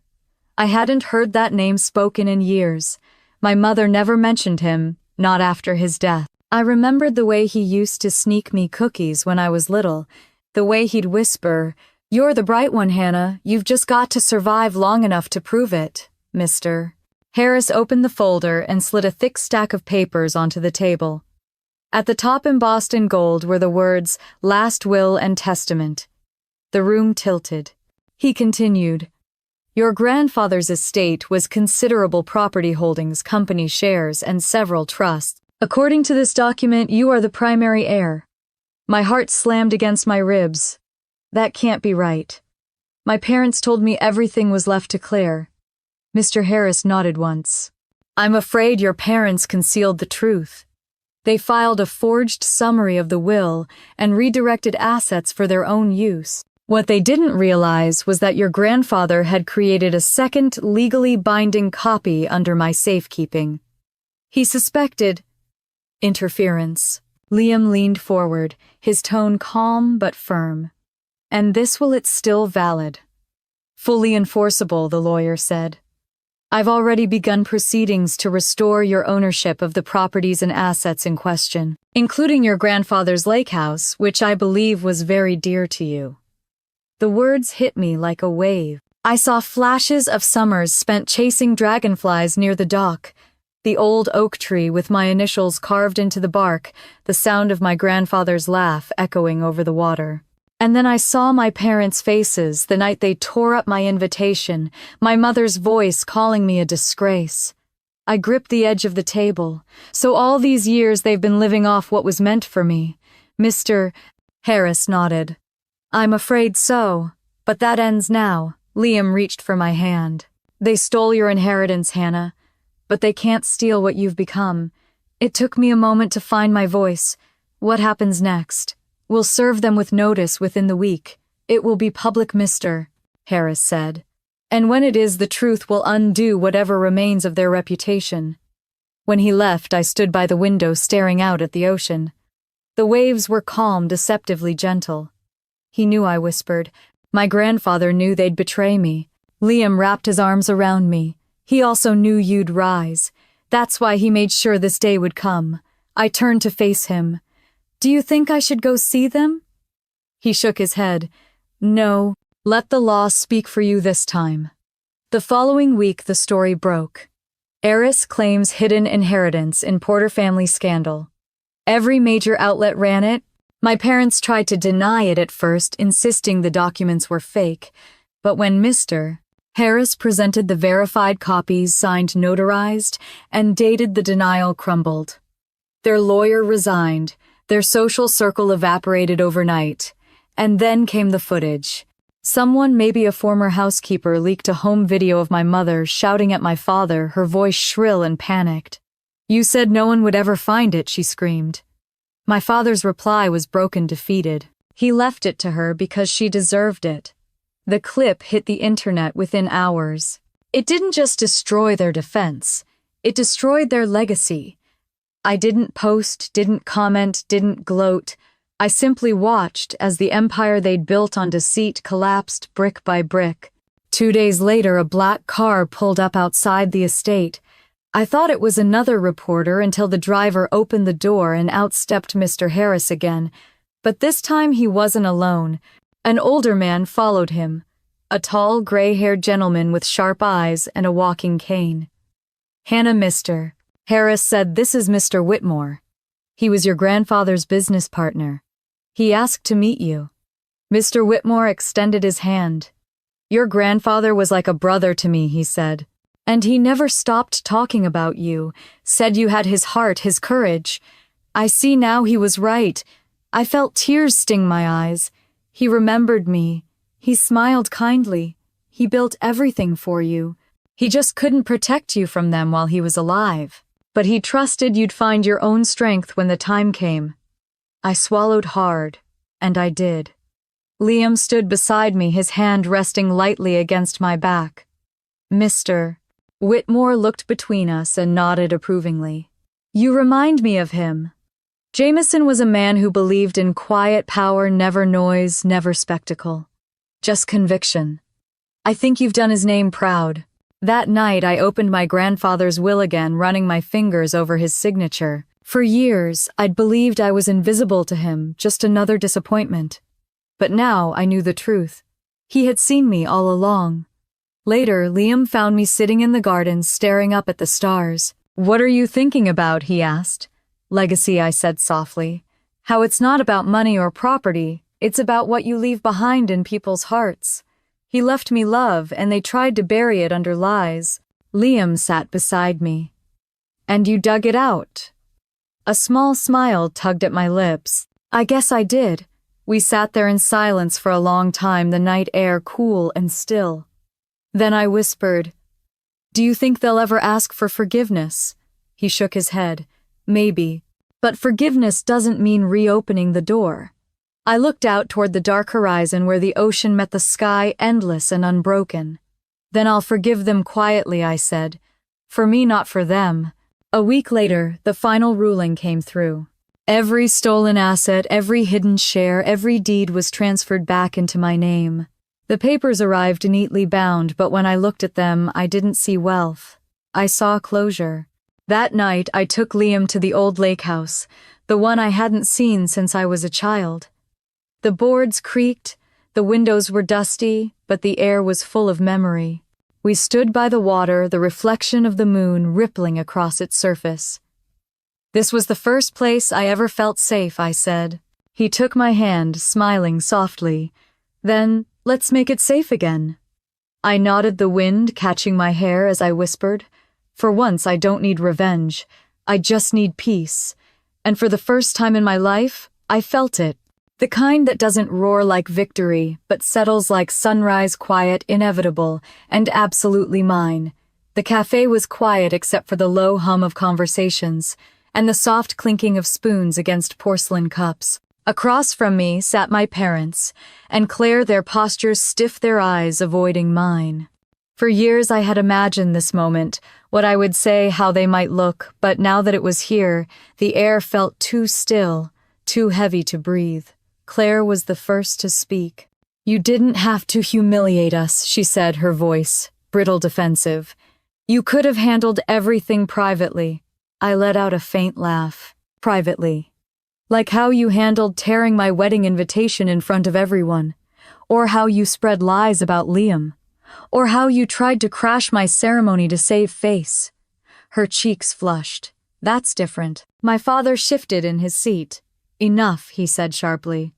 I hadn't heard that name spoken in years. My mother never mentioned him, not after his death. I remembered the way he used to sneak me cookies when I was little, the way he'd whisper, "You're the bright one, Hannah. You've just got to survive long enough to prove it, Mr." Harris opened the folder and slid a thick stack of papers onto the table. At the top, embossed in gold, were the words, "Last Will and Testament." The room tilted. He continued, "Your grandfather's estate was considerable property holdings, company shares, and several trusts. According to this document, you are the primary heir." My heart slammed against my ribs. That can't be right. My parents told me everything was left to Claire. Mr. Harris nodded once. "I'm afraid your parents concealed the truth. They filed a forged summary of the will and redirected assets for their own use. What they didn't realize was that your grandfather had created a second legally binding copy under my safekeeping. He suspected interference." Liam leaned forward, his tone calm but firm. "And this will, it's still valid." "Fully enforceable," the lawyer said. "I've already begun proceedings to restore your ownership of the properties and assets in question, including your grandfather's lake house, which I believe was very dear to you." The words hit me like a wave. I saw flashes of summers spent chasing dragonflies near the dock, the old oak tree with my initials carved into the bark, the sound of my grandfather's laugh echoing over the water. And then I saw my parents' faces the night they tore up my invitation, my mother's voice calling me a disgrace. I gripped the edge of the table. "So all these years they've been living off what was meant for me." Mr. Harris nodded. "I'm afraid so, but that ends now." Liam reached for my hand. "They stole your inheritance, Hannah, but they can't steal what you've become." It took me a moment to find my voice. "What happens next?" "We'll serve them with notice within the week. It will be public, Mr. Harris said. "And when it is, the truth will undo whatever remains of their reputation." When he left, I stood by the window staring out at the ocean. The waves were calm, deceptively gentle. "He knew," I whispered. "My grandfather knew they'd betray me." Liam wrapped his arms around me. "He also knew you'd rise. That's why he made sure this day would come." I turned to face him. "Do you think I should go see them?" He shook his head. "No, let the law speak for you this time." The following week, the story broke. Heiress claims hidden inheritance in Porter family scandal. Every major outlet ran it. My parents tried to deny it at first, insisting the documents were fake. But when Mr. Harris presented the verified copies, signed, notarized, and dated, the denial crumbled. Their lawyer resigned. Their social circle evaporated overnight. And then came the footage. Someone, maybe a former housekeeper, leaked a home video of my mother shouting at my father, her voice shrill and panicked. "You said no one would ever find it," she screamed. My father's reply was broken, defeated. He left it to her because she deserved it. The clip hit the internet within hours. It didn't just destroy their defense. It destroyed their legacy. I didn't post, didn't comment, didn't gloat. I simply watched as the empire they'd built on deceit collapsed brick by brick. 2 days later, a black car pulled up outside the estate. I thought it was another reporter until the driver opened the door and out stepped Mr. Harris again. But this time he wasn't alone. An older man followed him, a tall, gray-haired gentleman with sharp eyes and a walking cane. "Hannah, Mr. Harris said, this is Mr. Whitmore. He was your grandfather's business partner. He asked to meet you." Mr. Whitmore extended his hand. "Your grandfather was like a brother to me," he said. "And he never stopped talking about you, said you had his heart, his courage. I see now he was right. I felt tears sting my eyes. He remembered me. He smiled kindly. He built everything for you. He just couldn't protect you from them while he was alive. But he trusted you'd find your own strength when the time came." I swallowed hard, and I did. Liam stood beside me, his hand resting lightly against my back. Mr. Whitmore looked between us and nodded approvingly. "You remind me of him." Jameson was a man who believed in quiet power, never noise, never spectacle. Just conviction. I think you've done his name proud. That night I opened my grandfather's will again, running my fingers over his signature. For years, I'd believed I was invisible to him, just another disappointment. But now I knew the truth. He had seen me all along. Later, Liam found me sitting in the garden, staring up at the stars. "What are you thinking about?" he asked. "Legacy," I said softly. "How it's not about money or property, it's about what you leave behind in people's hearts. He left me love, and they tried to bury it under lies." Liam sat beside me. "And you dug it out?" A small smile tugged at my lips. "I guess I did." We sat there in silence for a long time, the night air cool and still. Then I whispered, "Do you think they'll ever ask for forgiveness?" He shook his head. "Maybe. But forgiveness doesn't mean reopening the door." I looked out toward the dark horizon where the ocean met the sky, endless and unbroken. "Then I'll forgive them quietly," I said. "For me, not for them." A week later, the final ruling came through. Every stolen asset, every hidden share, every deed was transferred back into my name. The papers arrived neatly bound, but when I looked at them, I didn't see wealth. I saw closure. That night, I took Liam to the old lake house, the one I hadn't seen since I was a child. The boards creaked, the windows were dusty, but the air was full of memory. We stood by the water, the reflection of the moon rippling across its surface. "This was the first place I ever felt safe," I said. He took my hand, smiling softly. "Then, let's make it safe again." I nodded, the wind catching my hair as I whispered, "For once I don't need revenge. I just need peace." And for the first time in my life, I felt it. The kind that doesn't roar like victory, but settles like sunrise, quiet, inevitable, and absolutely mine. The cafe was quiet except for the low hum of conversations, and the soft clinking of spoons against porcelain cups. Across from me sat my parents, and Claire, their postures stiff, their eyes avoiding mine. For years I had imagined this moment, what I would say, how they might look, but now that it was here, the air felt too still, too heavy to breathe. Claire was the first to speak. "You didn't have to humiliate us," she said, her voice brittle, defensive. "You could have handled everything privately." I let out a faint laugh. "Privately? Like how you handled tearing my wedding invitation in front of everyone, or how you spread lies about Liam, or how you tried to crash my ceremony to save face." Her cheeks flushed. "That's different." My father shifted in his seat. "Enough," he said sharply.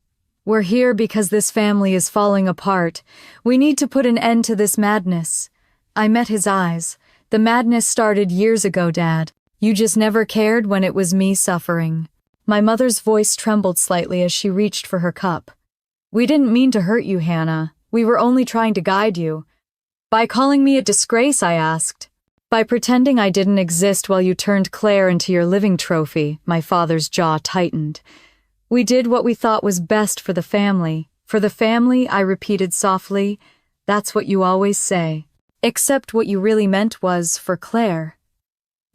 "We're here because this family is falling apart. We need to put an end to this madness." I met his eyes. "The madness started years ago, Dad. You just never cared when it was me suffering." My mother's voice trembled slightly as she reached for her cup. "We didn't mean to hurt you, Hannah. We were only trying to guide you." "By calling me a disgrace?" I asked. "By pretending I didn't exist while you turned Claire into your living trophy." My father's jaw tightened. "We did what we thought was best for the family." "For the family," I repeated softly. "That's what you always say." Except what you really meant was for Claire.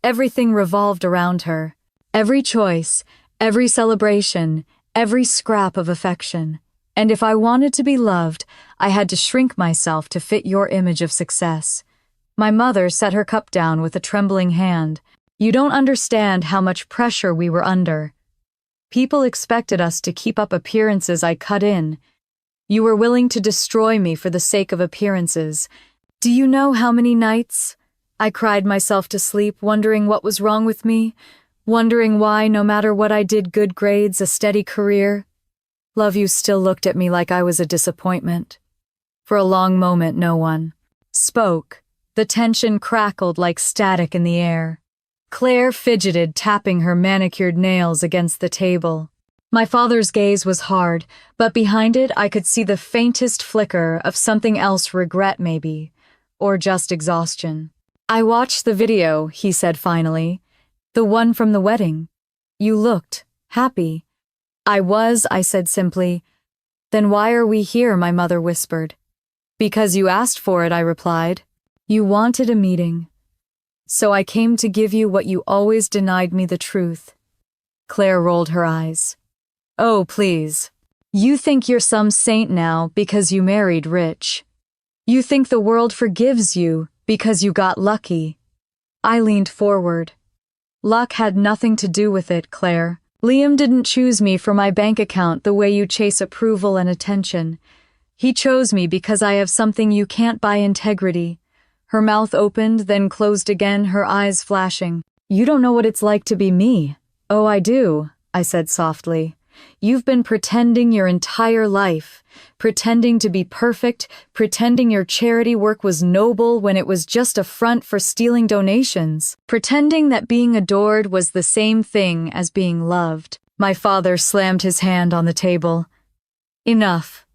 Everything revolved around her. Every choice, every celebration, every scrap of affection. And if I wanted to be loved, I had to shrink myself to fit your image of success. My mother set her cup down with a trembling hand. You don't understand how much pressure we were under. People expected us to keep up appearances. I cut in. You were willing to destroy me for the sake of appearances. Do you know how many nights I cried myself to sleep, wondering what was wrong with me, wondering why, no matter what I did, good grades, a steady career, love, you still looked at me like I was a disappointment. For a long moment, no one spoke. The tension crackled like static in the air. Claire fidgeted, tapping her manicured nails against the table. My father's gaze was hard, but behind it I could see the faintest flicker of something else, regret maybe, or just exhaustion. I watched the video, he said finally. The one from the wedding. You looked happy. I was, I said simply. Then why are we here, my mother whispered. Because you asked for it, I replied. You wanted a meeting. So I came to give you what you always denied me, the truth. Claire rolled her eyes. Oh, please. You think you're some saint now because you married rich. You think the world forgives you because you got lucky. I leaned forward. Luck had nothing to do with it, Claire. Liam didn't choose me for my bank account the way you chase approval and attention. He chose me because I have something you can't buy, integrity. Her mouth opened, then closed again, her eyes flashing. You don't know what it's like to be me. Oh, I do, I said softly. You've been pretending your entire life, pretending to be perfect, pretending your charity work was noble when it was just a front for stealing donations, pretending that being adored was the same thing as being loved. My father slammed his hand on the table. Enough.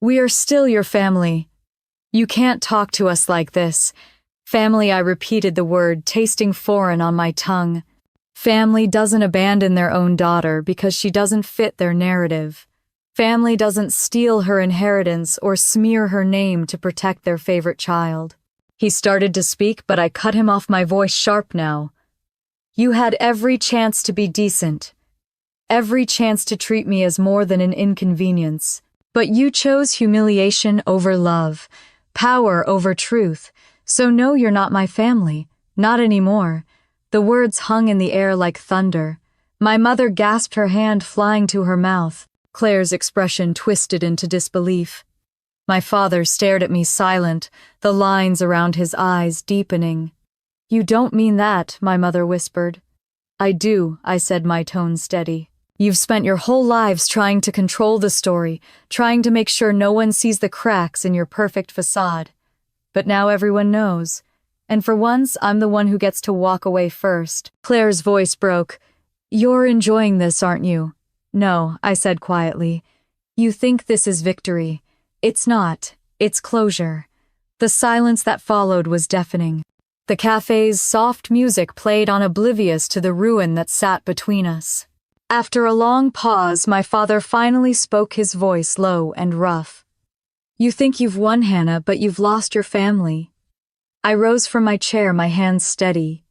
We are still your family. You can't talk to us like this. Family, I repeated the word, tasting foreign on my tongue. Family doesn't abandon their own daughter because she doesn't fit their narrative. Family doesn't steal her inheritance or smear her name to protect their favorite child. He started to speak, but I cut him off, my voice sharp now. You had every chance to be decent. Every chance to treat me as more than an inconvenience. But you chose humiliation over love. Power over truth. So no, you're not my family. Not anymore. The words hung in the air like thunder. My mother gasped, her hand flying to her mouth. Claire's expression twisted into disbelief. My father stared at me silent, the lines around his eyes deepening. You don't mean that, my mother whispered. I do, I said, my tone steady. You've spent your whole lives trying to control the story, trying to make sure no one sees the cracks in your perfect facade. But now everyone knows. And for once, I'm the one who gets to walk away first. Claire's voice broke. You're enjoying this, aren't you? No, I said quietly. You think this is victory. It's not. It's closure. The silence that followed was deafening. The cafe's soft music played on, oblivious to the ruin that sat between us. After a long pause, my father finally spoke, his voice low and rough. You think you've won, Hannah, but you've lost your family. I rose from my chair, my hands steady.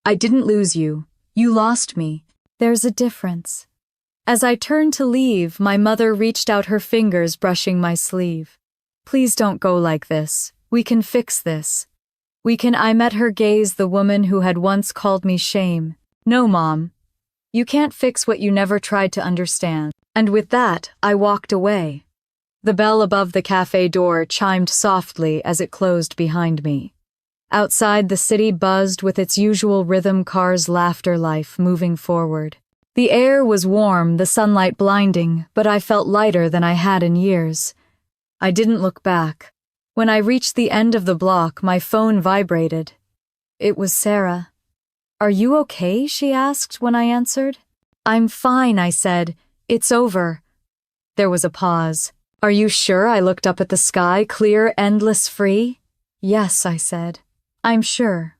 I didn't lose you. You lost me. There's a difference. As I turned to leave, my mother reached out her fingers, brushing my sleeve. Please don't go like this. We can fix this. I met her gaze, the woman who had once called me shame. No, Mom. You can't fix what you never tried to understand. And with that, I walked away. The bell above the cafe door chimed softly as it closed behind me. Outside, the city buzzed with its usual rhythm, cars, laughter, life moving forward. The air was warm, the sunlight blinding, but I felt lighter than I had in years. I didn't look back. When I reached the end of the block, my phone vibrated. It was Sarah. Are you okay? She asked when I answered. I'm fine, I said. It's over. There was a pause. Are you sure? I looked up at the sky, clear, endless, free. Yes, I said. I'm sure.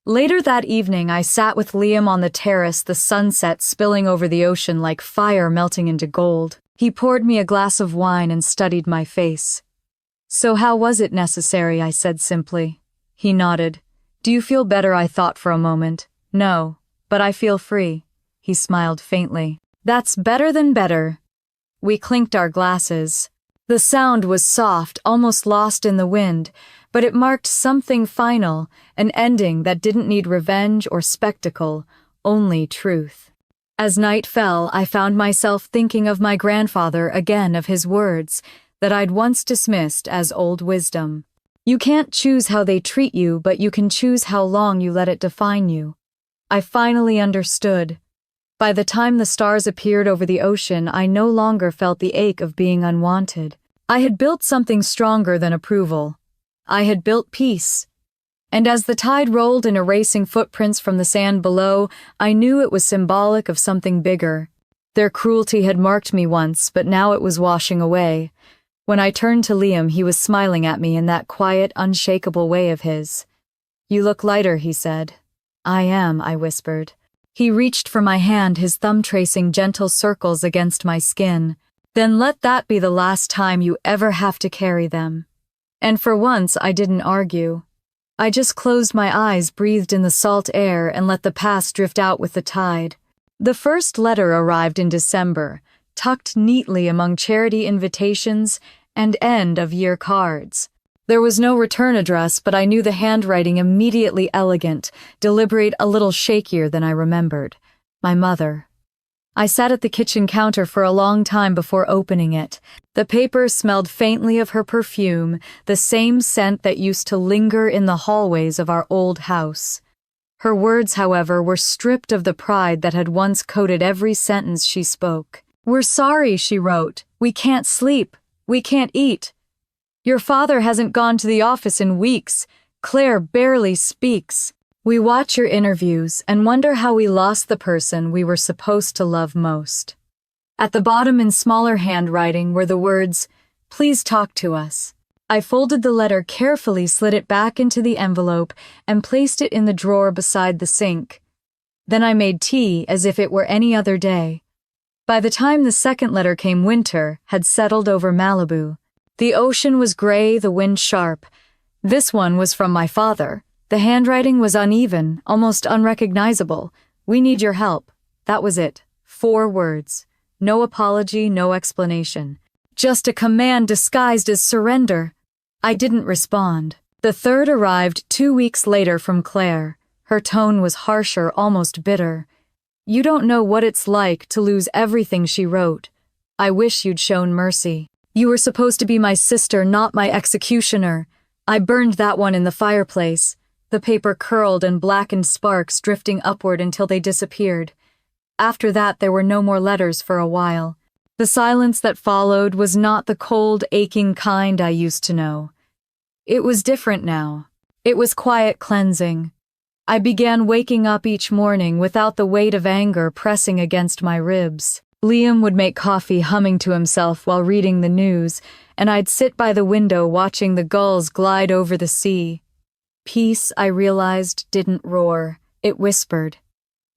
Later that evening, I sat with Liam on the terrace, the sunset spilling over the ocean like fire melting into gold. He poured me a glass of wine and studied my face. So how was it necessary? I said simply. He nodded. Do you feel better? I thought for a moment. No, but I feel free. He smiled faintly. That's better than better. We clinked our glasses. The sound was soft, almost lost in the wind, but it marked something final, an ending that didn't need revenge or spectacle, only truth. As night fell, I found myself thinking of my grandfather again, of his words that I'd once dismissed as old wisdom. You can't choose how they treat you, but you can choose how long you let it define you. I finally understood. By the time the stars appeared over the ocean, I no longer felt the ache of being unwanted. I had built something stronger than approval. I had built peace. And as the tide rolled in erasing footprints from the sand below, I knew it was symbolic of something bigger. Their cruelty had marked me once, but now it was washing away. When I turned to Liam, he was smiling at me in that quiet, unshakable way of his. "You look lighter," he said. "I am," I whispered. He reached for my hand, his thumb tracing gentle circles against my skin. "Then let that be the last time you ever have to carry them." And for once, I didn't argue. I just closed my eyes, breathed in the salt air, and let the past drift out with the tide. The first letter arrived in December, tucked neatly among charity invitations and end-of-year cards. There was no return address, but I knew the handwriting immediately elegant, deliberate, a little shakier than I remembered. My mother. I sat at the kitchen counter for a long time before opening it. The paper smelled faintly of her perfume, the same scent that used to linger in the hallways of our old house. Her words, however, were stripped of the pride that had once coated every sentence she spoke. "We're sorry," she wrote. "We can't sleep. We can't eat. Your father hasn't gone to the office in weeks. Claire barely speaks. We watch your interviews and wonder how we lost the person we were supposed to love most." At the bottom in smaller handwriting were the words, "Please talk to us." I folded the letter carefully, slid it back into the envelope, and placed it in the drawer beside the sink. Then I made tea as if it were any other day. By the time the second letter came, winter had settled over Malibu. The ocean was gray, the wind sharp. This one was from my father. The handwriting was uneven, almost unrecognizable. "We need your help." That was it. 4 words. No apology, no explanation. Just a command disguised as surrender. I didn't respond. The third arrived 2 weeks later from Claire. Her tone was harsher, almost bitter. "You don't know what it's like to lose everything," she wrote. "I wish you'd shown mercy. You were supposed to be my sister, not my executioner." I burned that one in the fireplace. The paper curled and blackened, sparks drifting upward until they disappeared. After that, there were no more letters for a while. The silence that followed was not the cold, aching kind I used to know. It was different now. It was quiet cleansing. I began waking up each morning without the weight of anger pressing against my ribs. Liam would make coffee, humming to himself while reading the news, and I'd sit by the window watching the gulls glide over the sea. Peace, I realized, didn't roar. It whispered.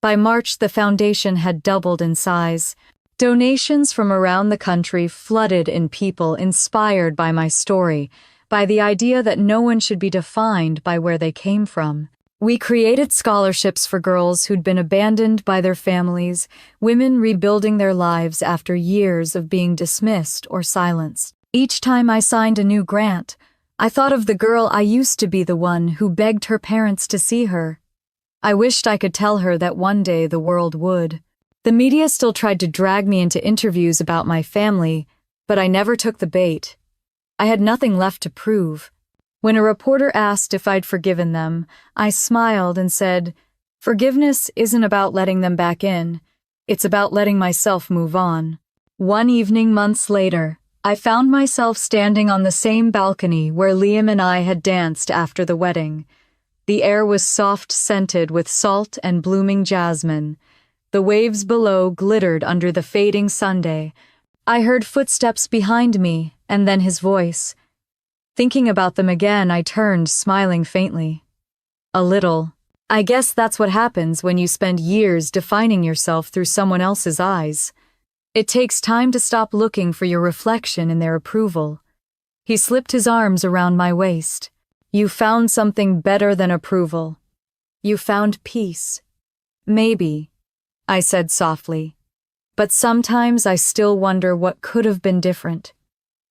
By March, the foundation had doubled in size. Donations from around the country flooded in, people inspired by my story, by the idea that no one should be defined by where they came from. We created scholarships for girls who'd been abandoned by their families, women rebuilding their lives after years of being dismissed or silenced. Each time I signed a new grant, I thought of the girl I used to be, the one who begged her parents to see her. I wished I could tell her that one day the world would. The media still tried to drag me into interviews about my family, but I never took the bait. I had nothing left to prove. When a reporter asked if I'd forgiven them, I smiled and said, "Forgiveness isn't about letting them back in. It's about letting myself move on." One evening, months later, I found myself standing on the same balcony where Liam and I had danced after the wedding. The air was soft, scented with salt and blooming jasmine. The waves below glittered under the fading Sunday. I heard footsteps behind me, and then his voice. Thinking about them again, I turned, smiling faintly. A little. I guess that's what happens when you spend years defining yourself through someone else's eyes. It takes time to stop looking for your reflection in their approval. He slipped his arms around my waist. "You found something better than approval. You found peace." "Maybe," I said softly. But sometimes I still wonder what could have been different.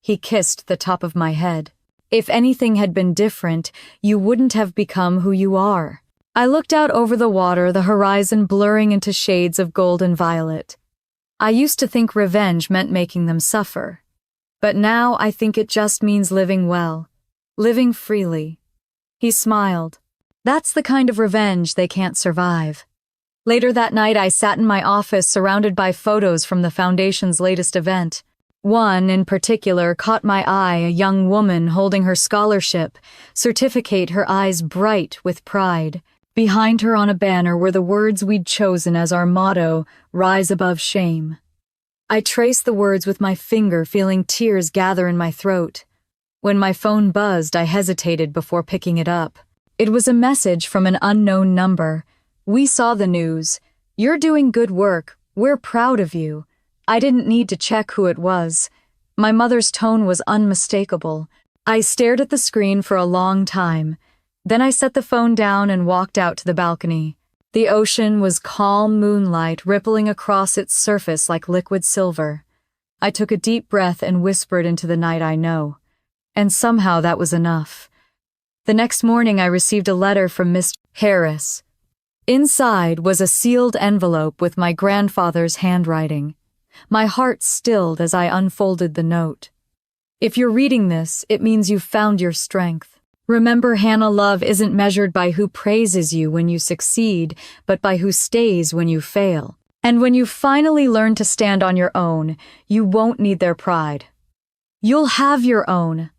He kissed the top of my head. If anything had been different, you wouldn't have become who you are. I looked out over the water, the horizon blurring into shades of gold and violet. I used to think revenge meant making them suffer. But now I think it just means living well, living freely. He smiled. That's the kind of revenge they can't survive. Later that night, I sat in my office surrounded by photos from the Foundation's latest event. One, in particular, caught my eye, a young woman holding her scholarship certificate, her eyes bright with pride. Behind her on a banner were the words we'd chosen as our motto, "Rise above shame." I traced the words with my finger, feeling tears gather in my throat. When my phone buzzed, I hesitated before picking it up. It was a message from an unknown number. "We saw the news. You're doing good work. We're proud of you." I didn't need to check who it was. My mother's tone was unmistakable. I stared at the screen for a long time. Then I set the phone down and walked out to the balcony. The ocean was calm moonlight rippling across its surface like liquid silver. I took a deep breath and whispered into the night, "I know." And somehow that was enough. The next morning I received a letter from Miss Harris. Inside was a sealed envelope with my grandfather's handwriting. My heart stilled as I unfolded the note. "If you're reading this, it means you've found your strength. Remember, Hannah, love isn't measured by who praises you when you succeed, but by who stays when you fail. And when you finally learn to stand on your own, you won't need their pride. You'll have your own."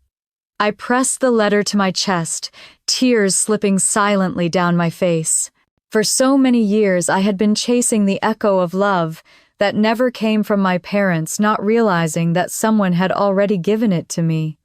I pressed the letter to my chest, tears slipping silently down my face. For so many years I had been chasing the echo of love that never came from my parents, not realizing that someone had already given it to me.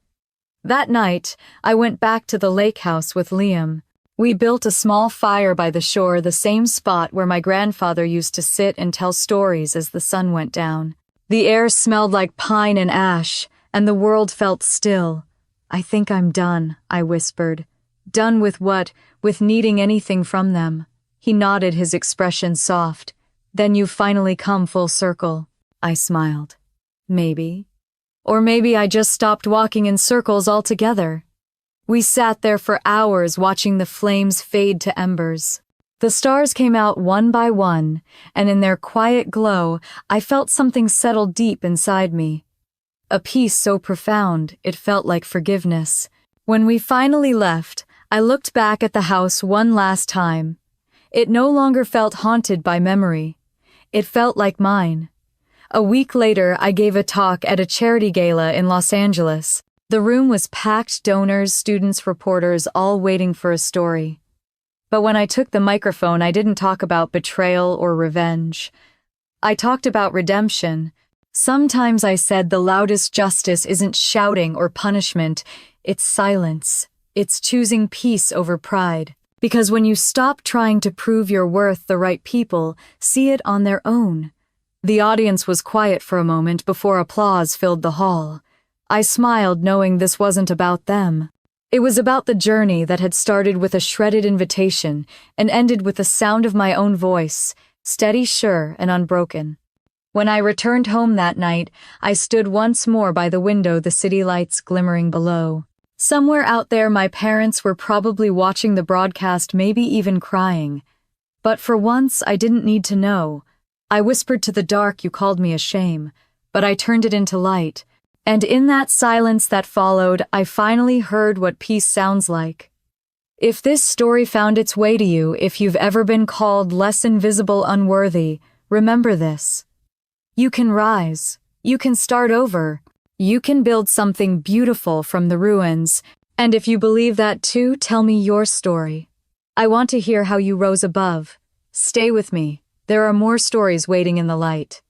That night, I went back to the lake house with Liam. We built a small fire by the shore, the same spot where my grandfather used to sit and tell stories as the sun went down. The air smelled like pine and ash, and the world felt still. "I think I'm done," I whispered. "Done with what? With needing anything from them." He nodded, his expression soft. "Then you've finally come full circle." I smiled. Maybe. Or maybe I just stopped walking in circles altogether. We sat there for hours watching the flames fade to embers. The stars came out one by one, and in their quiet glow, I felt something settle deep inside me. A peace so profound, it felt like forgiveness. When we finally left, I looked back at the house one last time. It no longer felt haunted by memory. It felt like mine. A week later, I gave a talk at a charity gala in Los Angeles. The room was packed, donors, students, reporters, all waiting for a story. But when I took the microphone, I didn't talk about betrayal or revenge. I talked about redemption. Sometimes I said the loudest justice isn't shouting or punishment, it's silence. It's choosing peace over pride. Because when you stop trying to prove your worth, the right people see it on their own. The audience was quiet for a moment before applause filled the hall. I smiled, knowing this wasn't about them. It was about the journey that had started with a shredded invitation and ended with the sound of my own voice, steady, sure, and unbroken. When I returned home that night, I stood once more by the window, the city lights glimmering below. Somewhere out there, my parents were probably watching the broadcast, maybe even crying. But for once, I didn't need to know. I whispered to the dark, "You called me a shame," but I turned it into light. And in that silence that followed, I finally heard what peace sounds like. If this story found its way to you, if you've ever been called less invisible, unworthy, remember this. You can rise. You can start over. You can build something beautiful from the ruins. And if you believe that too, tell me your story. I want to hear how you rose above. Stay with me. There are more stories waiting in the light.